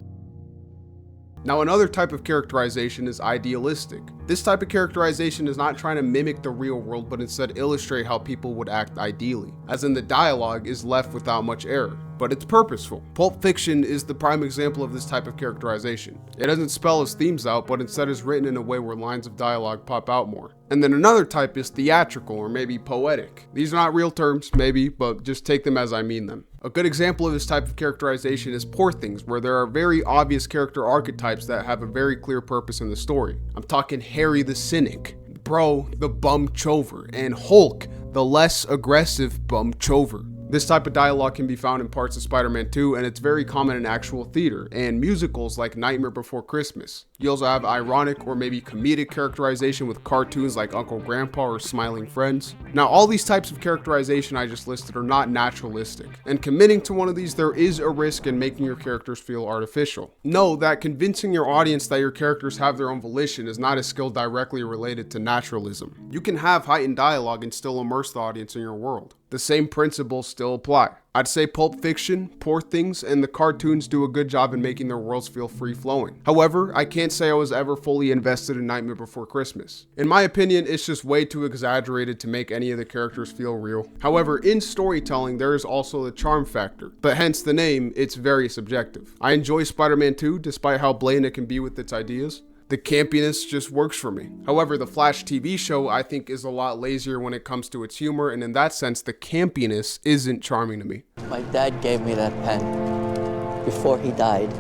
Speaker 7: Now, another type of characterization is idealistic. This type of characterization is not trying to mimic the real world, but instead illustrate how people would act ideally, as in the dialogue is left without much error, but it's purposeful. Pulp Fiction is the prime example of this type of characterization. It doesn't spell its themes out, but instead is written in a way where lines of dialogue pop out more. And then another type is theatrical, or maybe poetic. These are not real terms, maybe, but just take them as I mean them. A good example of this type of characterization is Poor Things, where there are very obvious character archetypes that have a very clear purpose in the story. I'm talking Harry the Cynic, Bro the Bum Chover, and Hulk the less aggressive Bum Chover. This type of dialogue can be found in parts of Spider-Man 2, and it's very common in actual theater and musicals like Nightmare Before Christmas. You also have ironic or maybe comedic characterization with cartoons like Uncle Grandpa or Smiling Friends. Now, all these types of characterization I just listed are not naturalistic, and committing to one of these, there is a risk in making your characters feel artificial. Know that convincing your audience that your characters have their own volition is not a skill directly related to naturalism. You can have heightened dialogue and still immerse the audience in your world. The same principles still apply. I'd say Pulp Fiction, Poor Things, and the cartoons do a good job in making their worlds feel free-flowing. However, I can't say I was ever fully invested in Nightmare Before Christmas. In my opinion, it's just way too exaggerated to make any of the characters feel real. However, in storytelling, there is also the charm factor, but hence the name, it's very subjective. I enjoy Spider-Man 2, despite how blatant it can be with its ideas. The campiness just works for me. However, the Flash TV show I think is a lot lazier when it comes to its humor, and in that sense, the campiness isn't charming to me.
Speaker 2: My dad gave me that pen before he died.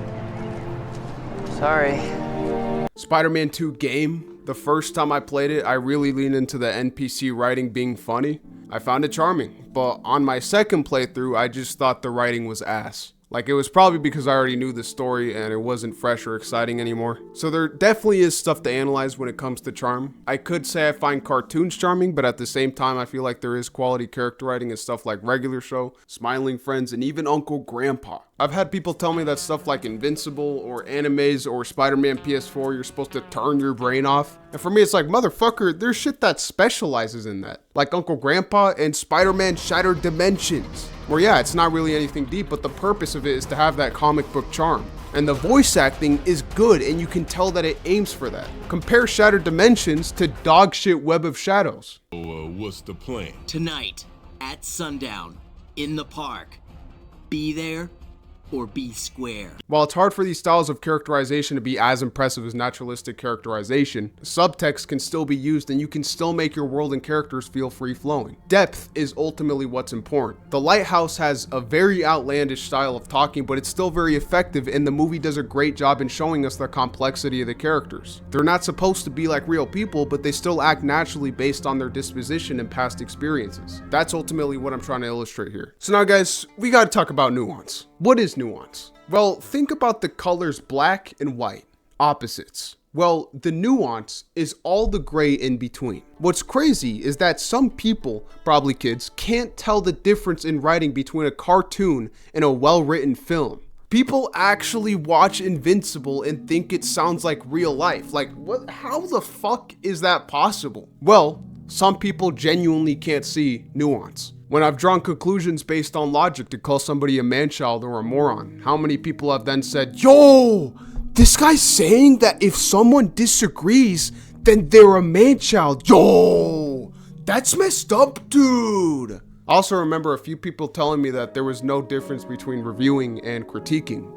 Speaker 2: Sorry.
Speaker 7: Spider-Man 2 game, the first time I played it, I really leaned into the NPC writing being funny. I found it charming, but on my second playthrough, I just thought the writing was ass. Like, it was probably because I already knew the story and it wasn't fresh or exciting anymore. So there definitely is stuff to analyze when it comes to charm. I could say I find cartoons charming, but at the same time, I feel like there is quality character writing in stuff like Regular Show, Smiling Friends, and even Uncle Grandpa. I've had people tell me that stuff like Invincible or animes or Spider-Man PS4, you're supposed to turn your brain off. And for me, it's like, motherfucker, there's shit that specializes in that. Like Uncle Grandpa and Spider-Man Shattered Dimensions. Where yeah, it's not really anything deep, but the purpose of it is to have that comic book charm. And the voice acting is good, and you can tell that it aims for that. Compare Shattered Dimensions to dogshit Web of Shadows.
Speaker 3: What's the plan?
Speaker 4: Tonight, at sundown, in the park. Be there or be square.
Speaker 7: While it's hard for these styles of characterization to be as impressive as naturalistic characterization, subtext can still be used and you can still make your world and characters feel free-flowing. Depth is ultimately what's important. The Lighthouse has a very outlandish style of talking, but it's still very effective, and the movie does a great job in showing us the complexity of the characters. They're not supposed to be like real people, but they still act naturally based on their disposition and past experiences. That's ultimately what I'm trying to illustrate here. So now guys, we gotta talk about nuance. What is nuance? Well, think about the colors black and white, opposites. Well, the nuance is all the gray in between. What's crazy is that some people, probably kids, can't tell the difference in writing between a cartoon and a well-written film. People actually watch Invincible and think it sounds like real life. Like, what? How the fuck is that possible? Well, some people genuinely can't see nuance. When I've drawn conclusions based on logic to call somebody a man-child or a moron, how many people have then said, yo, this guy's saying that if someone disagrees, then they're a man-child. Yo, that's messed up, dude. I also remember a few people telling me that there was no difference between reviewing and critiquing.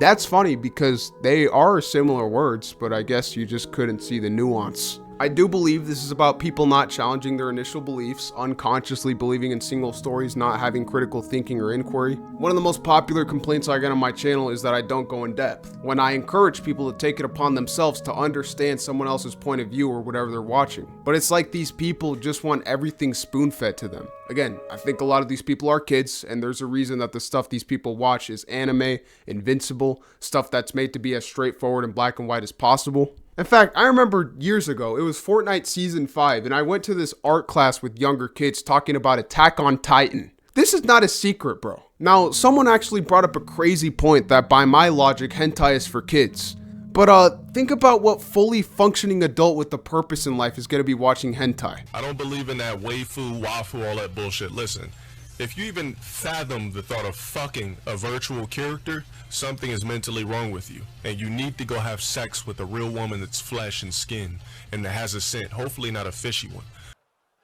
Speaker 7: That's funny because they are similar words, but I guess you just couldn't see the nuance. I do believe this is about people not challenging their initial beliefs, unconsciously believing in single stories, not having critical thinking or inquiry. One of the most popular complaints I get on my channel is that I don't go in depth, when I encourage people to take it upon themselves to understand someone else's point of view or whatever they're watching. But it's like these people just want everything spoon-fed to them. Again, I think a lot of these people are kids, and there's a reason that the stuff these people watch is anime, invincible, stuff that's made to be as straightforward and black and white as possible. In fact, I remember years ago, it was Fortnite Season 5, and I went to this art class with younger kids talking about Attack on Titan. This is not a secret, bro. Now, someone actually brought up a crazy point that by my logic, hentai is for kids. But think about what fully functioning adult with a purpose in life is gonna be watching hentai.
Speaker 3: I don't believe in that waifu, wafu, all that bullshit. Listen, if you even fathom the thought of fucking a virtual character, something is mentally wrong with you. And you need to go have sex with a real woman that's flesh and skin and that has a scent, hopefully not a fishy one.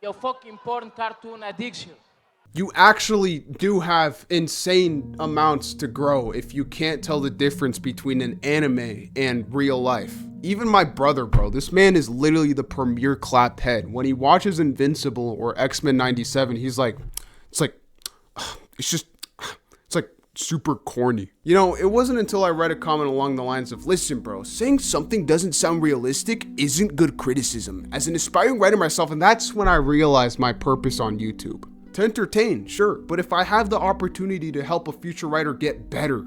Speaker 6: Your fucking porn cartoon addiction.
Speaker 7: You actually do have insane amounts to grow if you can't tell the difference between an anime and real life. Even my brother, bro, this man is literally the premier clapped head. When he watches Invincible or X-Men 97, he's like, it's like super corny. You know, it wasn't until I read a comment along the lines of, listen bro, saying something doesn't sound realistic isn't good criticism. As an aspiring writer myself, and that's when I realized my purpose on YouTube. To entertain, sure, but if I have the opportunity to help a future writer get better,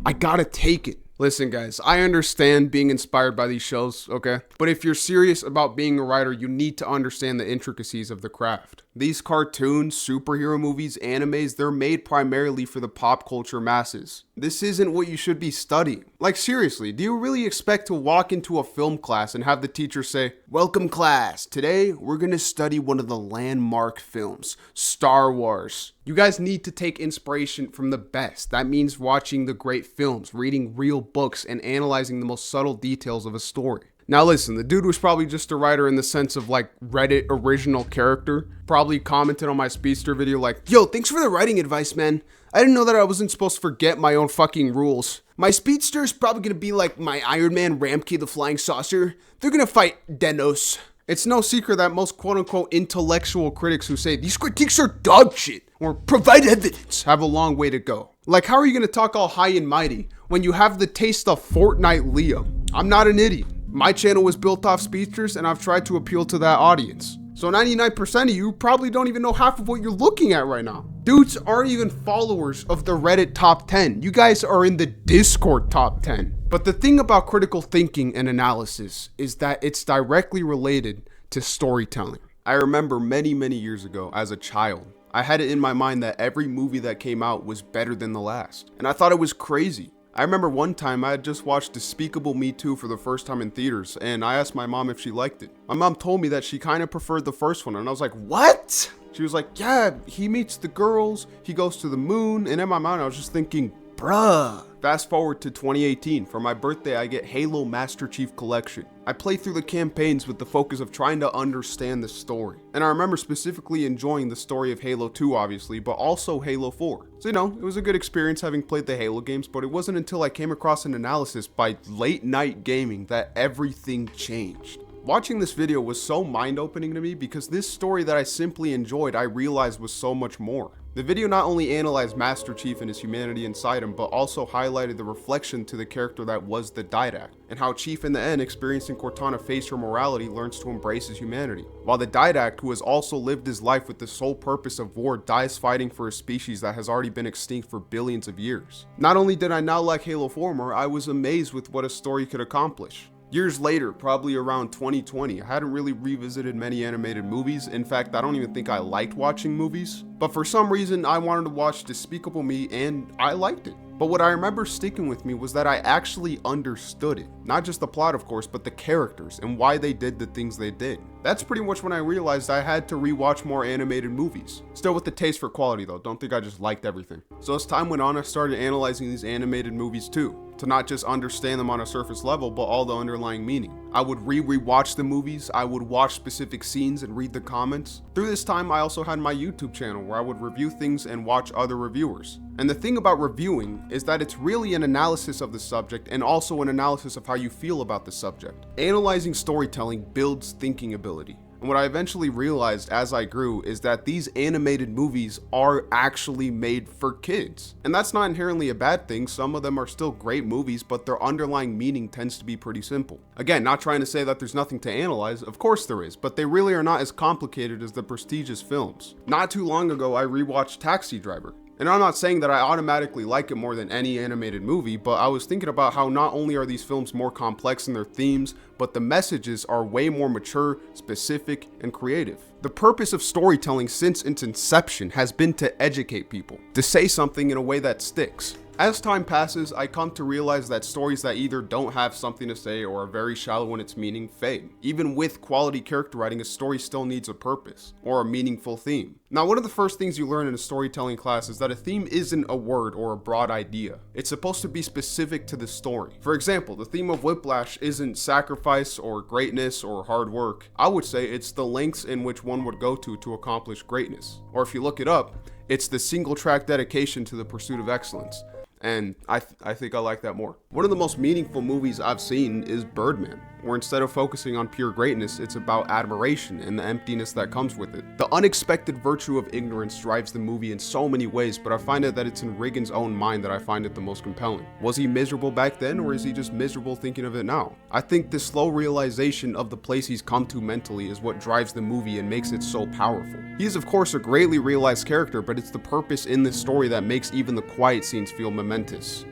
Speaker 7: I gotta take it. Listen guys, I understand being inspired by these shows, okay? But if you're serious about being a writer, you need to understand the intricacies of the craft. These cartoons, superhero movies, animes, they're made primarily for the pop culture masses. This isn't what you should be studying. Like seriously, do you really expect to walk into a film class and have the teacher say, "Welcome class, today we're gonna study one of the landmark films, Star Wars." You guys need to take inspiration from the best. That means watching the great films, reading real books, and analyzing the most subtle details of a story. Now listen, the dude was probably just a writer in the sense of like Reddit original character. Probably commented on my Speedster video like, "Yo, thanks for the writing advice, man. I didn't know that I wasn't supposed to forget my own fucking rules. My Speedster is probably gonna be like my Iron Man Ramke the Flying Saucer. They're gonna fight Denos." It's no secret that most quote-unquote intellectual critics who say these critiques are dog shit or provide evidence have a long way to go. Like, how are you gonna talk all high and mighty when you have the taste of Fortnite Liam? I'm not an idiot. My channel was built off speedsters and I've tried to appeal to that audience. So 99% of you probably don't even know half of what you're looking at right now. Dudes aren't even followers of the Reddit top 10. You guys are in the Discord top 10. But the thing about critical thinking and analysis is that it's directly related to storytelling. I remember many years ago as a child, I had it in my mind that every movie that came out was better than the last. And I thought it was crazy. I remember one time I had just watched Despicable Me 2 for the first time in theaters, and I asked my mom if she liked it. My mom told me that she kind of preferred the first one, and I was like, what? She was like, yeah, he meets the girls, he goes to the moon, and in my mind I was just thinking, bruh. Fast forward to 2018, for my birthday I get Halo Master Chief Collection. I play through the campaigns with the focus of trying to understand the story. And I remember specifically enjoying the story of Halo 2 obviously, but also Halo 4. So you know, it was a good experience having played the Halo games, but it wasn't until I came across an analysis by Late Night Gaming that everything changed. Watching this video was so mind-opening to me because this story that I simply enjoyed I realized was so much more. The video not only analyzed Master Chief and his humanity inside him, but also highlighted the reflection to the character that was the Didact, and how Chief in the end, experiencing Cortana face her morality, learns to embrace his humanity. While the Didact, who has also lived his life with the sole purpose of war, dies fighting for a species that has already been extinct for billions of years. Not only did I now like Halo 4 more, I was amazed with what a story could accomplish. Years later, probably around 2020, I hadn't really revisited many animated movies. In fact, I don't even think I liked watching movies. But for some reason, I wanted to watch Despicable Me and I liked it. But what I remember sticking with me was that I actually understood it. Not just the plot, of course, but the characters and why they did the things they did. That's pretty much when I realized I had to rewatch more animated movies. Still with the taste for quality though, don't think I just liked everything. So as time went on, I started analyzing these animated movies too. to not just understand them on a surface level, but all the underlying meaning. I would rewatch the movies, I would watch specific scenes and read the comments. Through this time, I also had my YouTube channel where I would review things and watch other reviewers. And the thing about reviewing is that it's really an analysis of the subject and also an analysis of how you feel about the subject. Analyzing storytelling builds thinking ability. And what I eventually realized as I grew is that these animated movies are actually made for kids. And that's not inherently a bad thing. Some of them are still great movies, but their underlying meaning tends to be pretty simple. Again, not trying to say that there's nothing to analyze, of course there is, but they really are not as complicated as the prestigious films. Not too long ago, I rewatched Taxi Driver. And I'm not saying that I automatically like it more than any animated movie, but I was thinking about how not only are these films more complex in their themes, but the messages are way more mature, specific, and creative. The purpose of storytelling since its inception has been to educate people, to say something in a way that sticks. As time passes, I come to realize that stories that either don't have something to say or are very shallow in its meaning fade. Even with quality character writing, a story still needs a purpose or a meaningful theme. Now, one of the first things you learn in a storytelling class is that a theme isn't a word or a broad idea. It's supposed to be specific to the story. For example, the theme of Whiplash isn't sacrifice or greatness or hard work. I would say it's the lengths in which one would go to accomplish greatness. Or if you look it up, it's the single track dedication to the pursuit of excellence. And I think I like that more. One of the most meaningful movies I've seen is Birdman, where instead of focusing on pure greatness, it's about admiration and the emptiness that comes with it. The unexpected virtue of ignorance drives the movie in so many ways, but I find it that it's in Reagan's own mind that I find it the most compelling. Was he miserable back then, or is he just miserable thinking of it now? I think the slow realization of the place he's come to mentally is what drives the movie and makes it so powerful. He is of course a greatly realized character, but it's the purpose in this story that makes even the quiet scenes feel momentous.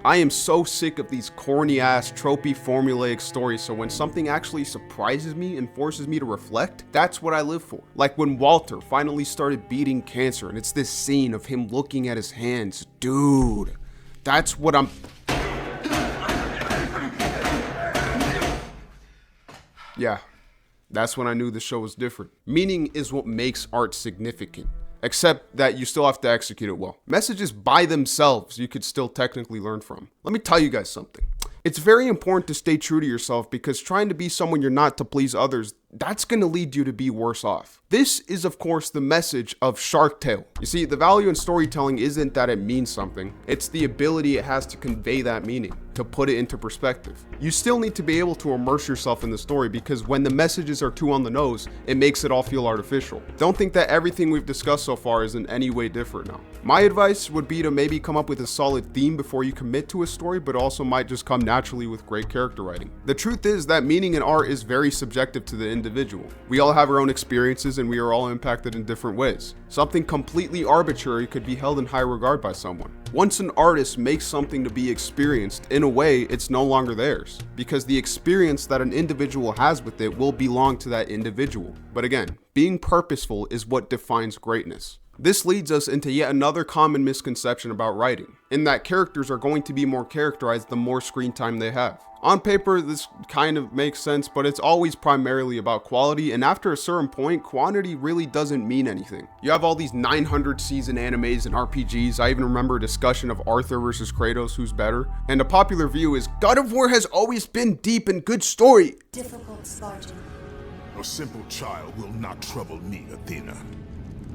Speaker 7: I am so sick of these corny ass, tropey, formulaic stories, so when something actually surprises me and forces me to reflect, that's what I live for. Like when Walter finally started beating cancer, and it's this scene of him looking at his hands. Dude, that's what I'm... Yeah, that's when I knew the show was different. Meaning is what makes art significant. Except that you still have to execute it well. Messages by themselves you could still technically learn from. Let me tell you guys something. It's very important to stay true to yourself, because trying to be someone you're not to please others, that's gonna lead you to be worse off. This is of course the message of Shark Tale. You see, the value in storytelling isn't that it means something, it's the ability it has to convey that meaning, to put it into perspective. You still need to be able to immerse yourself in the story, because when the messages are too on the nose, it makes it all feel artificial. Don't think that everything we've discussed so far is in any way different now. My advice would be to maybe come up with a solid theme before you commit to a story, but also might just come naturally with great character writing. The truth is that meaning in art is very subjective to the individual. We all have our own experiences and we are all impacted in different ways. Something completely arbitrary could be held in high regard by someone. Once an artist makes something to be experienced, in a way, it's no longer theirs, because the experience that an individual has with it will belong to that individual. But again, being purposeful is what defines greatness. This leads us into yet another common misconception about writing, in that characters are going to be more characterized the more screen time they have. On paper, this kind of makes sense, but it's always primarily about quality, and after a certain point, quantity really doesn't mean anything. You have all these 900 season animes and RPGs. I even remember a discussion of Arthur versus Kratos, who's better, and a popular view is God of War has always been deep and good story.
Speaker 8: Difficult, Sergeant.
Speaker 9: A simple child will not trouble me, Athena.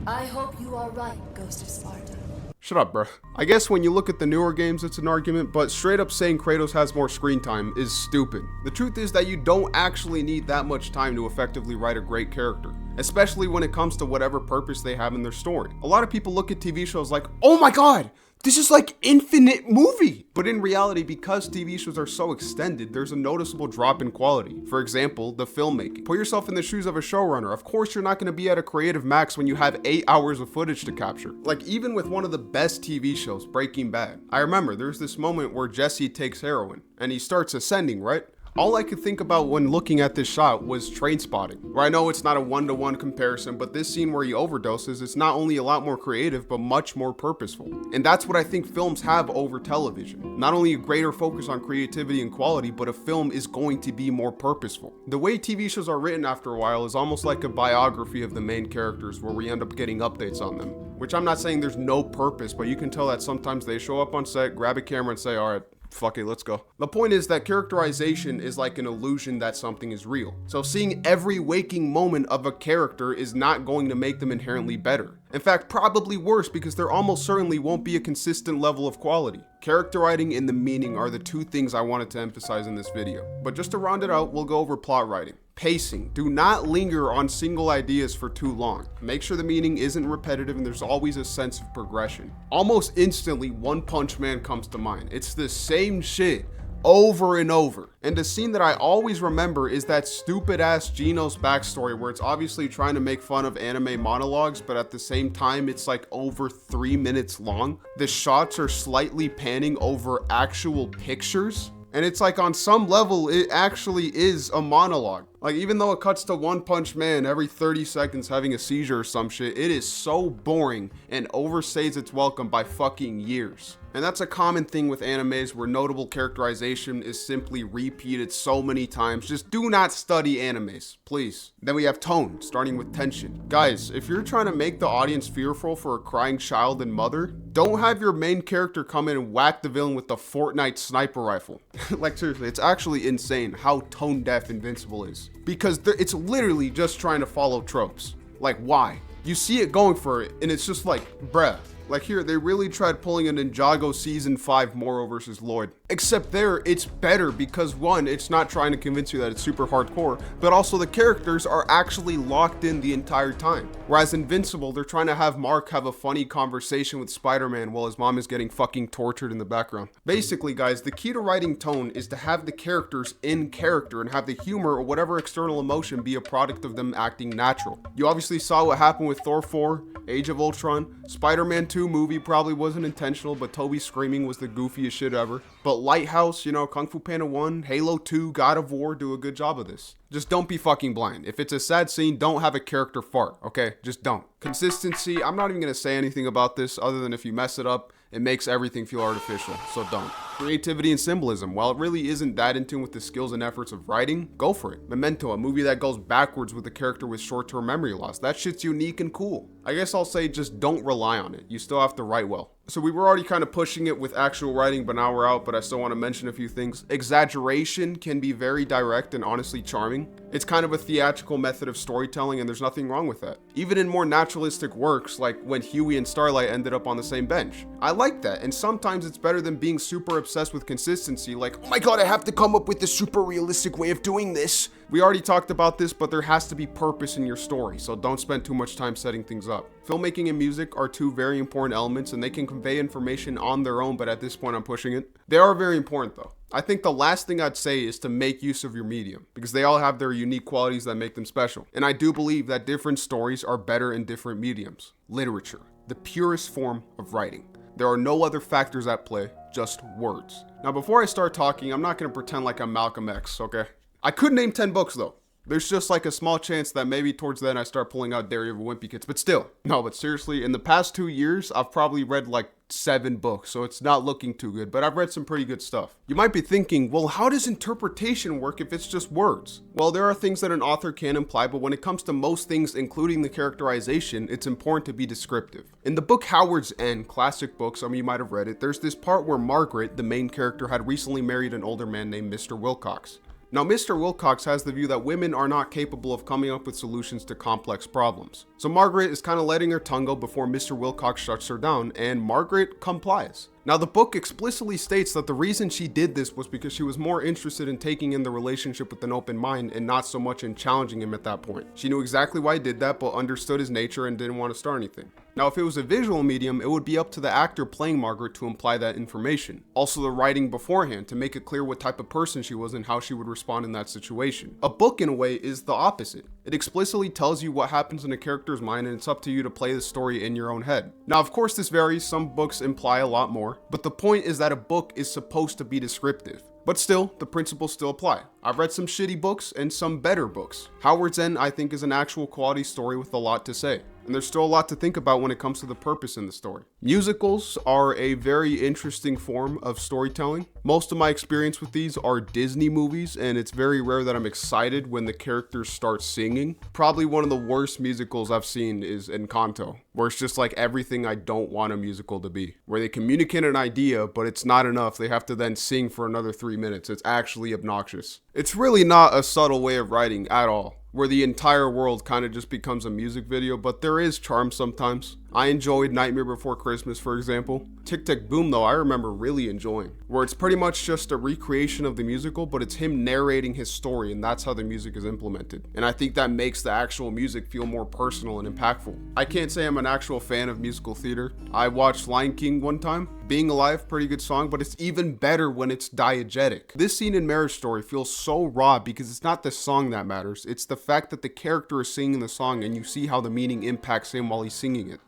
Speaker 8: I hope you are right, Ghost of Sparta.
Speaker 7: Shut up, bro. I guess when you look at the newer games, it's an argument, but straight up saying Kratos has more screen time is stupid. The truth is that you don't actually need that much time to effectively write a great character, especially when it comes to whatever purpose they have in their story. A lot of people look at TV shows like, oh my god, this is like infinite movie. But in reality, because TV shows are so extended, there's a noticeable drop in quality. For example, the filmmaking. Put yourself in the shoes of a showrunner. Of course, you're not gonna be at a creative max when you have 8 hours of footage to capture. Like even with one of the best TV shows, Breaking Bad. I remember there's this moment where Jesse takes heroin and he starts ascending, right? All I could think about when looking at this shot was Trainspotting, where I know it's not a one-to-one comparison, but this scene where he overdoses is not only a lot more creative, but much more purposeful. And that's what I think films have over television. Not only a greater focus on creativity and quality, but a film is going to be more purposeful. The way TV shows are written after a while is almost like a biography of the main characters, where we end up getting updates on them. Which I'm not saying there's no purpose, but you can tell that sometimes they show up on set, grab a camera and say, all right, fuck it, let's go. The point is that characterization is like an illusion that something is real. So seeing every waking moment of a character is not going to make them inherently better. In fact, probably worse, because there almost certainly won't be a consistent level of quality. Character writing and the meaning are the two things I wanted to emphasize in this video. But just to round it out, we'll go over plot writing. Pacing. Do not linger on single ideas for too long. Make sure the meaning isn't repetitive and there's always a sense of progression. Almost instantly, One Punch Man comes to mind. It's the same shit over and over. And the scene that I always remember is that stupid ass Geno's backstory, where it's obviously trying to make fun of anime monologues, but at the same time it's like over 3 minutes long. The shots are slightly panning over actual pictures. And it's like on some level, it actually is a monologue. Like, even though it cuts to One Punch Man every 30 seconds having a seizure or some shit, it is so boring and overstays its welcome by fucking years. And that's a common thing with animes where notable characterization is simply repeated so many times. Just do not study animes, please. Then we have tone, starting with tension. Guys, if you're trying to make the audience fearful for a crying child and mother, don't have your main character come in and whack the villain with the Fortnite sniper rifle. Like, seriously, it's actually insane how tone deaf Invincible is. Because it's literally just trying to follow tropes. Like, why? You see it going for it, and it's just like, bruh. Like here, they really tried pulling a Ninjago Season 5 Moro versus Lloyd. Except there, it's better because one, it's not trying to convince you that it's super hardcore, but also the characters are actually locked in the entire time. Whereas Invincible, they're trying to have Mark have a funny conversation with Spider-Man while his mom is getting fucking tortured in the background. Basically, guys, the key to writing tone is to have the characters in character and have the humor or whatever external emotion be a product of them acting natural. You obviously saw what happened with Thor 4, Age of Ultron, Spider-Man 2 movie probably wasn't intentional, but Toby screaming was the goofiest shit ever. But Lighthouse, you know, Kung Fu Panda 1, Halo 2, God of War do a good job of this. Just don't be fucking blind. If it's a sad scene, don't have a character fart, okay? Just don't. Consistency, I'm not even gonna say anything about this other than if you mess it up, it makes everything feel artificial, so don't. Creativity and symbolism, while it really isn't that in tune with the skills and efforts of writing, go for it. Memento, a movie that goes backwards with a character with short-term memory loss. That shit's unique and cool. I guess I'll say just don't rely on it. You still have to write well. So we were already kind of pushing it with actual writing, but now we're out, but I still want to mention a few things. Exaggeration can be very direct and honestly charming. It's kind of a theatrical method of storytelling, and there's nothing wrong with that. Even in more naturalistic works, like when Huey and Starlight ended up on the same bench. I like that, and sometimes it's better than being super obsessed with consistency, like, oh my god, I have to come up with a super realistic way of doing this. We already talked about this, but there has to be purpose in your story, so don't spend too much time setting things up. Filmmaking and music are two very important elements, and they can convey information on their own, but at this point I'm pushing it. They are very important though. I think the last thing I'd say is to make use of your medium, because they all have their unique qualities that make them special. And I do believe that different stories are better in different mediums. Literature, the purest form of writing. There are no other factors at play, just words. Now before I start talking, I'm not gonna pretend like I'm Malcolm X, okay? I could name 10 books though. There's just like a small chance that maybe towards then I start pulling out Diary of a Wimpy Kids, but still. No, but seriously, in the past 2 years, I've probably read like 7 books, so it's not looking too good, but I've read some pretty good stuff. You might be thinking, well, how does interpretation work if it's just words? Well, there are things that an author can imply, but when it comes to most things, including the characterization, it's important to be descriptive. In the book Howard's End, classic book, some of you might have read it, there's this part where Margaret, the main character, had recently married an older man named Mr. Wilcox. Now, Mr. Wilcox has the view that women are not capable of coming up with solutions to complex problems. So Margaret is kind of letting her tongue go before Mr. Wilcox shuts her down, and Margaret complies. Now, the book explicitly states that the reason she did this was because she was more interested in taking in the relationship with an open mind and not so much in challenging him at that point. She knew exactly why he did that, but understood his nature and didn't want to start anything. Now, if it was a visual medium, it would be up to the actor playing Margaret to imply that information. Also, the writing beforehand to make it clear what type of person she was and how she would respond in that situation. A book, in a way, is the opposite. It explicitly tells you what happens in a character's mind, and it's up to you to play the story in your own head. Now, of course, this varies. Some books imply a lot more, but the point is that a book is supposed to be descriptive. But still, the principles still apply. I've read some shitty books and some better books. Howard's End, I think, is an actual quality story with a lot to say. And there's still a lot to think about when it comes to the purpose in the story. Musicals are a very interesting form of storytelling. Most of my experience with these are Disney movies, and it's very rare that I'm excited when the characters start singing. Probably one of the worst musicals I've seen is Encanto, where it's just like everything I don't want a musical to be. Where they communicate an idea, but it's not enough. They have to then sing for another 3 minutes. It's actually obnoxious. It's really not a subtle way of writing at all, where the entire world kind of just becomes a music video, but there is charm sometimes. I enjoyed Nightmare Before Christmas, for example. Tick Tick Boom, though, I remember really enjoying, where it's pretty much just a recreation of the musical, but it's him narrating his story, and that's how the music is implemented. And I think that makes the actual music feel more personal and impactful. I can't say I'm an actual fan of musical theater. I watched Lion King one time. Being Alive, pretty good song, but it's even better when it's diegetic. This scene in Marriage Story feels so raw because it's not the song that matters, it's the fact that the character is singing the song and you see how the meaning impacts him while he's singing it.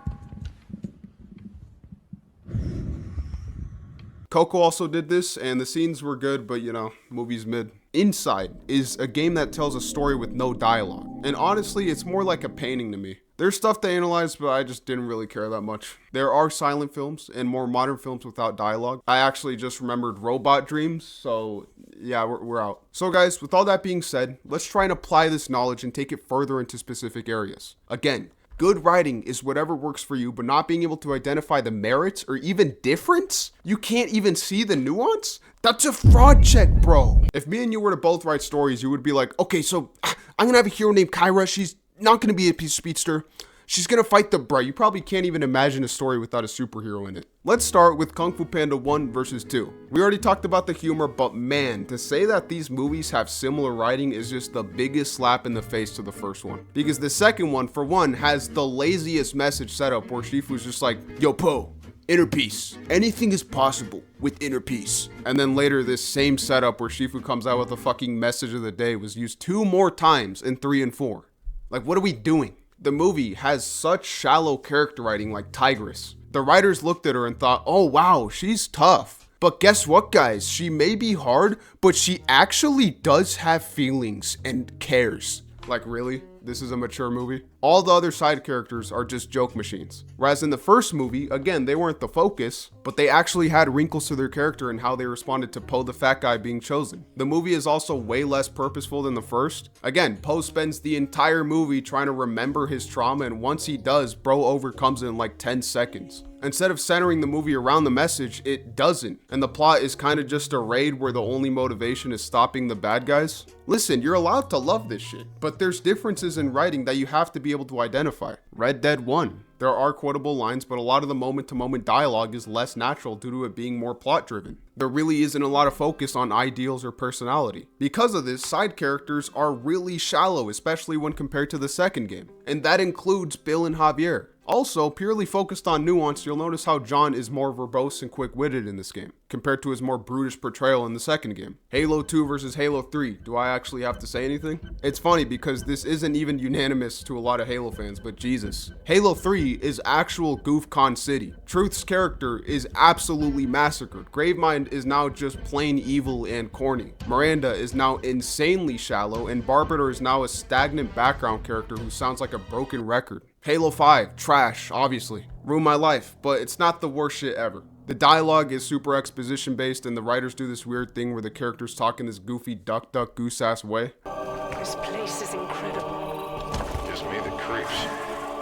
Speaker 7: Coco also did this, and the scenes were good, but you know, movie's mid. Inside is a game that tells a story with no dialogue, and honestly, it's more like a painting to me. There's stuff to analyze, but I just didn't really care that much. There are silent films and more modern films without dialogue. I actually just remembered Robot Dreams, so yeah, we're out. So guys, with all that being said, let's try and apply this knowledge and take it further into specific areas. Again, good writing is whatever works for you, but not being able to identify the merits or even difference? You can't even see the nuance? That's a fraud check, bro. If me and you were to both write stories, you would be like, okay, so I'm gonna have a hero named Kyra. She's not gonna be a speedster. She's gonna fight the bro. You probably can't even imagine a story without a superhero in it. Let's start with Kung Fu Panda 1 versus 2. We already talked about the humor, but man, to say that these movies have similar writing is just the biggest slap in the face to the first one. Because the second one, for one, has the laziest message setup where Shifu's just like, yo Po, inner peace. Anything is possible with inner peace. And then later, this same setup where Shifu comes out with a fucking message of the day was used 2 more times in 3 and 4. Like, what are we doing? The movie has such shallow character writing like Tigress. The writers looked at her and thought, oh wow, she's tough. But guess what, guys? She may be hard, but she actually does have feelings and cares. Like, really? This is a mature movie? All the other side characters are just joke machines. Whereas in the first movie, again, they weren't the focus, but they actually had wrinkles to their character and how they responded to Poe the fat guy being chosen. The movie is also way less purposeful than the first. Again, Poe spends the entire movie trying to remember his trauma, and once he does, bro overcomes it in like 10 seconds. Instead of centering the movie around the message, it doesn't. And the plot is kind of just a raid where the only motivation is stopping the bad guys. Listen, you're allowed to love this shit, but there's differences in writing that you have to be able to identify. Red Dead 1. There are quotable lines, but a lot of the moment-to-moment dialogue is less natural due to it being more plot-driven. There really isn't a lot of focus on ideals or personality. Because of this, side characters are really shallow, especially when compared to the second game. And that includes Bill and Javier. Also, purely focused on nuance, you'll notice how John is more verbose and quick-witted in this game, compared to his more brutish portrayal in the second game. Halo 2 versus Halo 3, do I actually have to say anything? It's funny because this isn't even unanimous to a lot of Halo fans, but Jesus. Halo 3 is actual GoofCon City. Truth's character is absolutely massacred. Gravemind is now just plain evil and corny. Miranda is now insanely shallow, and Barbiter is now a stagnant background character who sounds like a broken record. Halo 5, trash, obviously. Ruined my life, but it's not the worst shit ever. The dialogue is super exposition based, and the writers do this weird thing where the characters talk in this goofy duck goose ass way.
Speaker 5: This place is incredible.
Speaker 1: Gives me the creeps.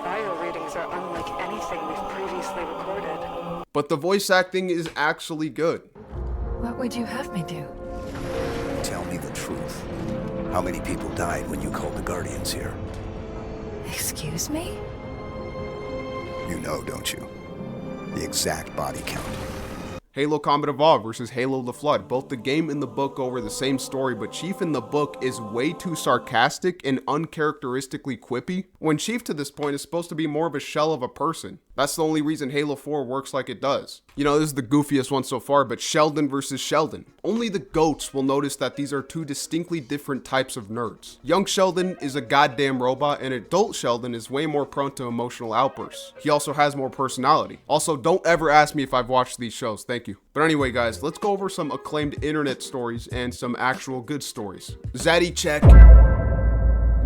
Speaker 5: Bio readings are unlike anything we've previously recorded.
Speaker 7: But the voice acting is actually good.
Speaker 5: What would you have me do?
Speaker 10: Tell me the truth. How many people died when you called the Guardians here?
Speaker 5: Excuse me?
Speaker 10: You know, don't you? The exact body count.
Speaker 7: Halo Combat Evolved versus Halo the Flood. Both the game and the book go over the same story, but Chief in the book is way too sarcastic and uncharacteristically quippy, when Chief to this point is supposed to be more of a shell of a person. That's the only reason Halo 4 works like it does. You know, this is the goofiest one so far, but Sheldon versus Sheldon. Only the goats will notice that these are two distinctly different types of nerds. Young Sheldon is a goddamn robot, and adult Sheldon is way more prone to emotional outbursts. He also has more personality. Also, don't ever ask me if I've watched these shows. Thank thank you. But anyway, guys, let's go over some acclaimed internet stories and some actual good stories. Zaddy check.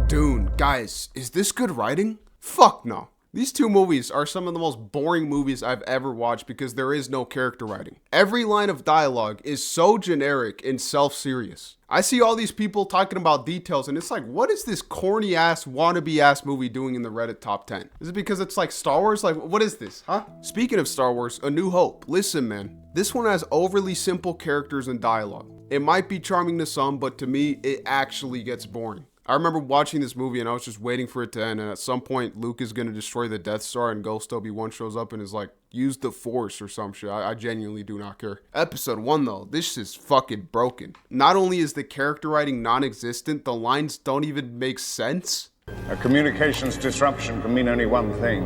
Speaker 7: Dune. Guys, is this good writing? Fuck no. These two movies are some of the most boring movies I've ever watched because there is no character writing. Every line of dialogue is so generic and self-serious. I see all these people talking about details and it's like, what is this corny ass, wannabe ass movie doing in the Reddit top 10? Is it because it's like Star Wars? Like, what is this, huh? Speaking of Star Wars, A New Hope. Listen, man, this one has overly simple characters and dialogue. It might be charming to some, but to me, it actually gets boring. I remember watching this movie and I was just waiting for it to end, and at some point Luke is going to destroy the Death Star and Ghost Obi-Wan shows up and is like, use the Force or some shit. I genuinely do not care. Episode 1 though, this is fucking broken. Not only is the character writing non-existent, the lines don't even make sense.
Speaker 11: A communications disruption can mean only one thing: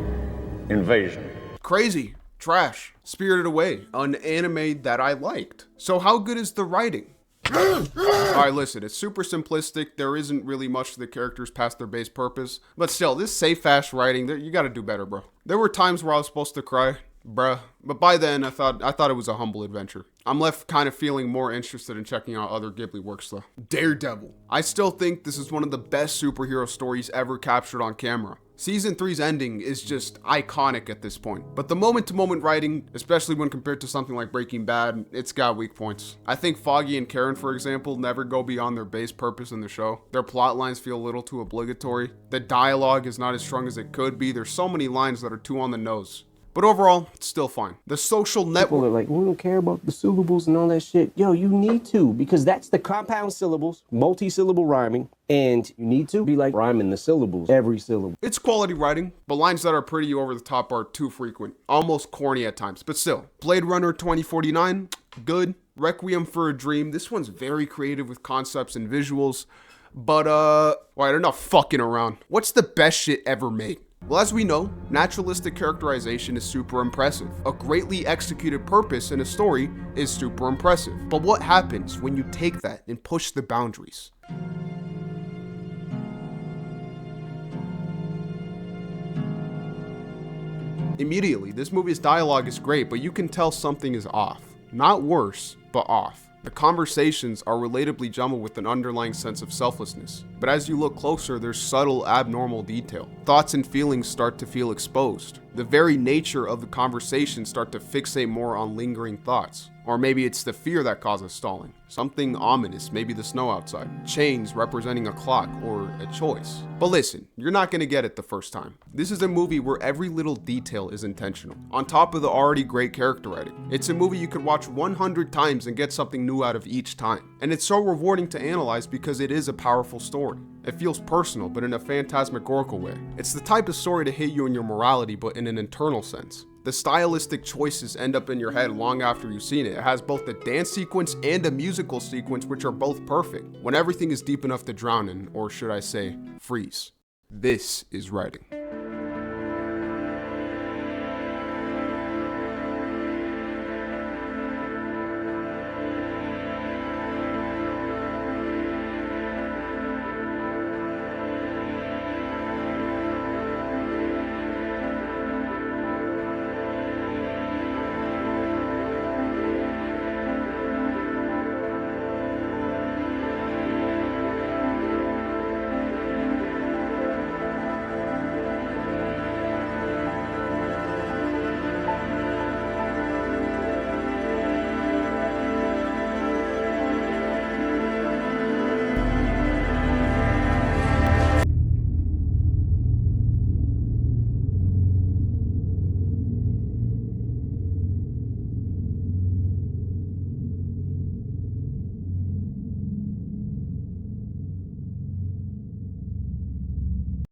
Speaker 11: invasion.
Speaker 7: Crazy, trash, Spirited Away, an anime that I liked. So how good is the writing? Alright, listen, it's super simplistic. There isn't really much to the characters past their base purpose. But still, this safe-ass writing, you gotta do better, bro. There were times where I was supposed to cry, bruh. But by then, I thought it was a humble adventure. I'm left kind of feeling more interested in checking out other Ghibli works, though. Daredevil. I still think this is one of the best superhero stories ever captured on camera. Season 3's ending is just iconic at this point, but the moment-to-moment writing, especially when compared to something like Breaking Bad, it's got weak points. I think Foggy and Karen, for example, never go beyond their base purpose in the show. Their plot lines feel a little too obligatory. The dialogue is not as strong as it could be. There's so many lines that are too on the nose. But overall, it's still fine. The Social Network.
Speaker 12: People are like, we don't care about the syllables and all that shit. Yo, you need to, because that's the compound syllables, multi-syllable rhyming, and you need to be like rhyming the syllables, every syllable.
Speaker 7: It's quality writing, but lines that are pretty over the top are too frequent, almost corny at times, but still. Blade Runner 2049, good. Requiem for a Dream, this one's very creative with concepts and visuals, but why they're not fucking around. What's the best shit ever made? Well, as we know, naturalistic characterization is super impressive. A greatly executed purpose in a story is super impressive. But what happens when you take that and push the boundaries? Immediately, this movie's dialogue is great, but you can tell something is off. Not worse, but off. The conversations are relatably jumbled with an underlying sense of selflessness. But as you look closer, there's subtle, abnormal detail. Thoughts and feelings start to feel exposed. The very nature of the conversation start to fixate more on lingering thoughts. Or maybe it's the fear that causes stalling. Something ominous, maybe the snow outside. Chains representing a clock or a choice. But listen, you're not gonna get it the first time. This is a movie where every little detail is intentional, on top of the already great character writing. It's a movie you could watch 100 times and get something new out of each time. And it's so rewarding to analyze because it is a powerful story. It feels personal, but in a phantasmagorical way. It's the type of story to hit you in your morality, but in an internal sense. The stylistic choices end up in your head long after you've seen it. It has both a dance sequence and a musical sequence, which are both perfect, when everything is deep enough to drown in, or should I say, freeze. This is writing.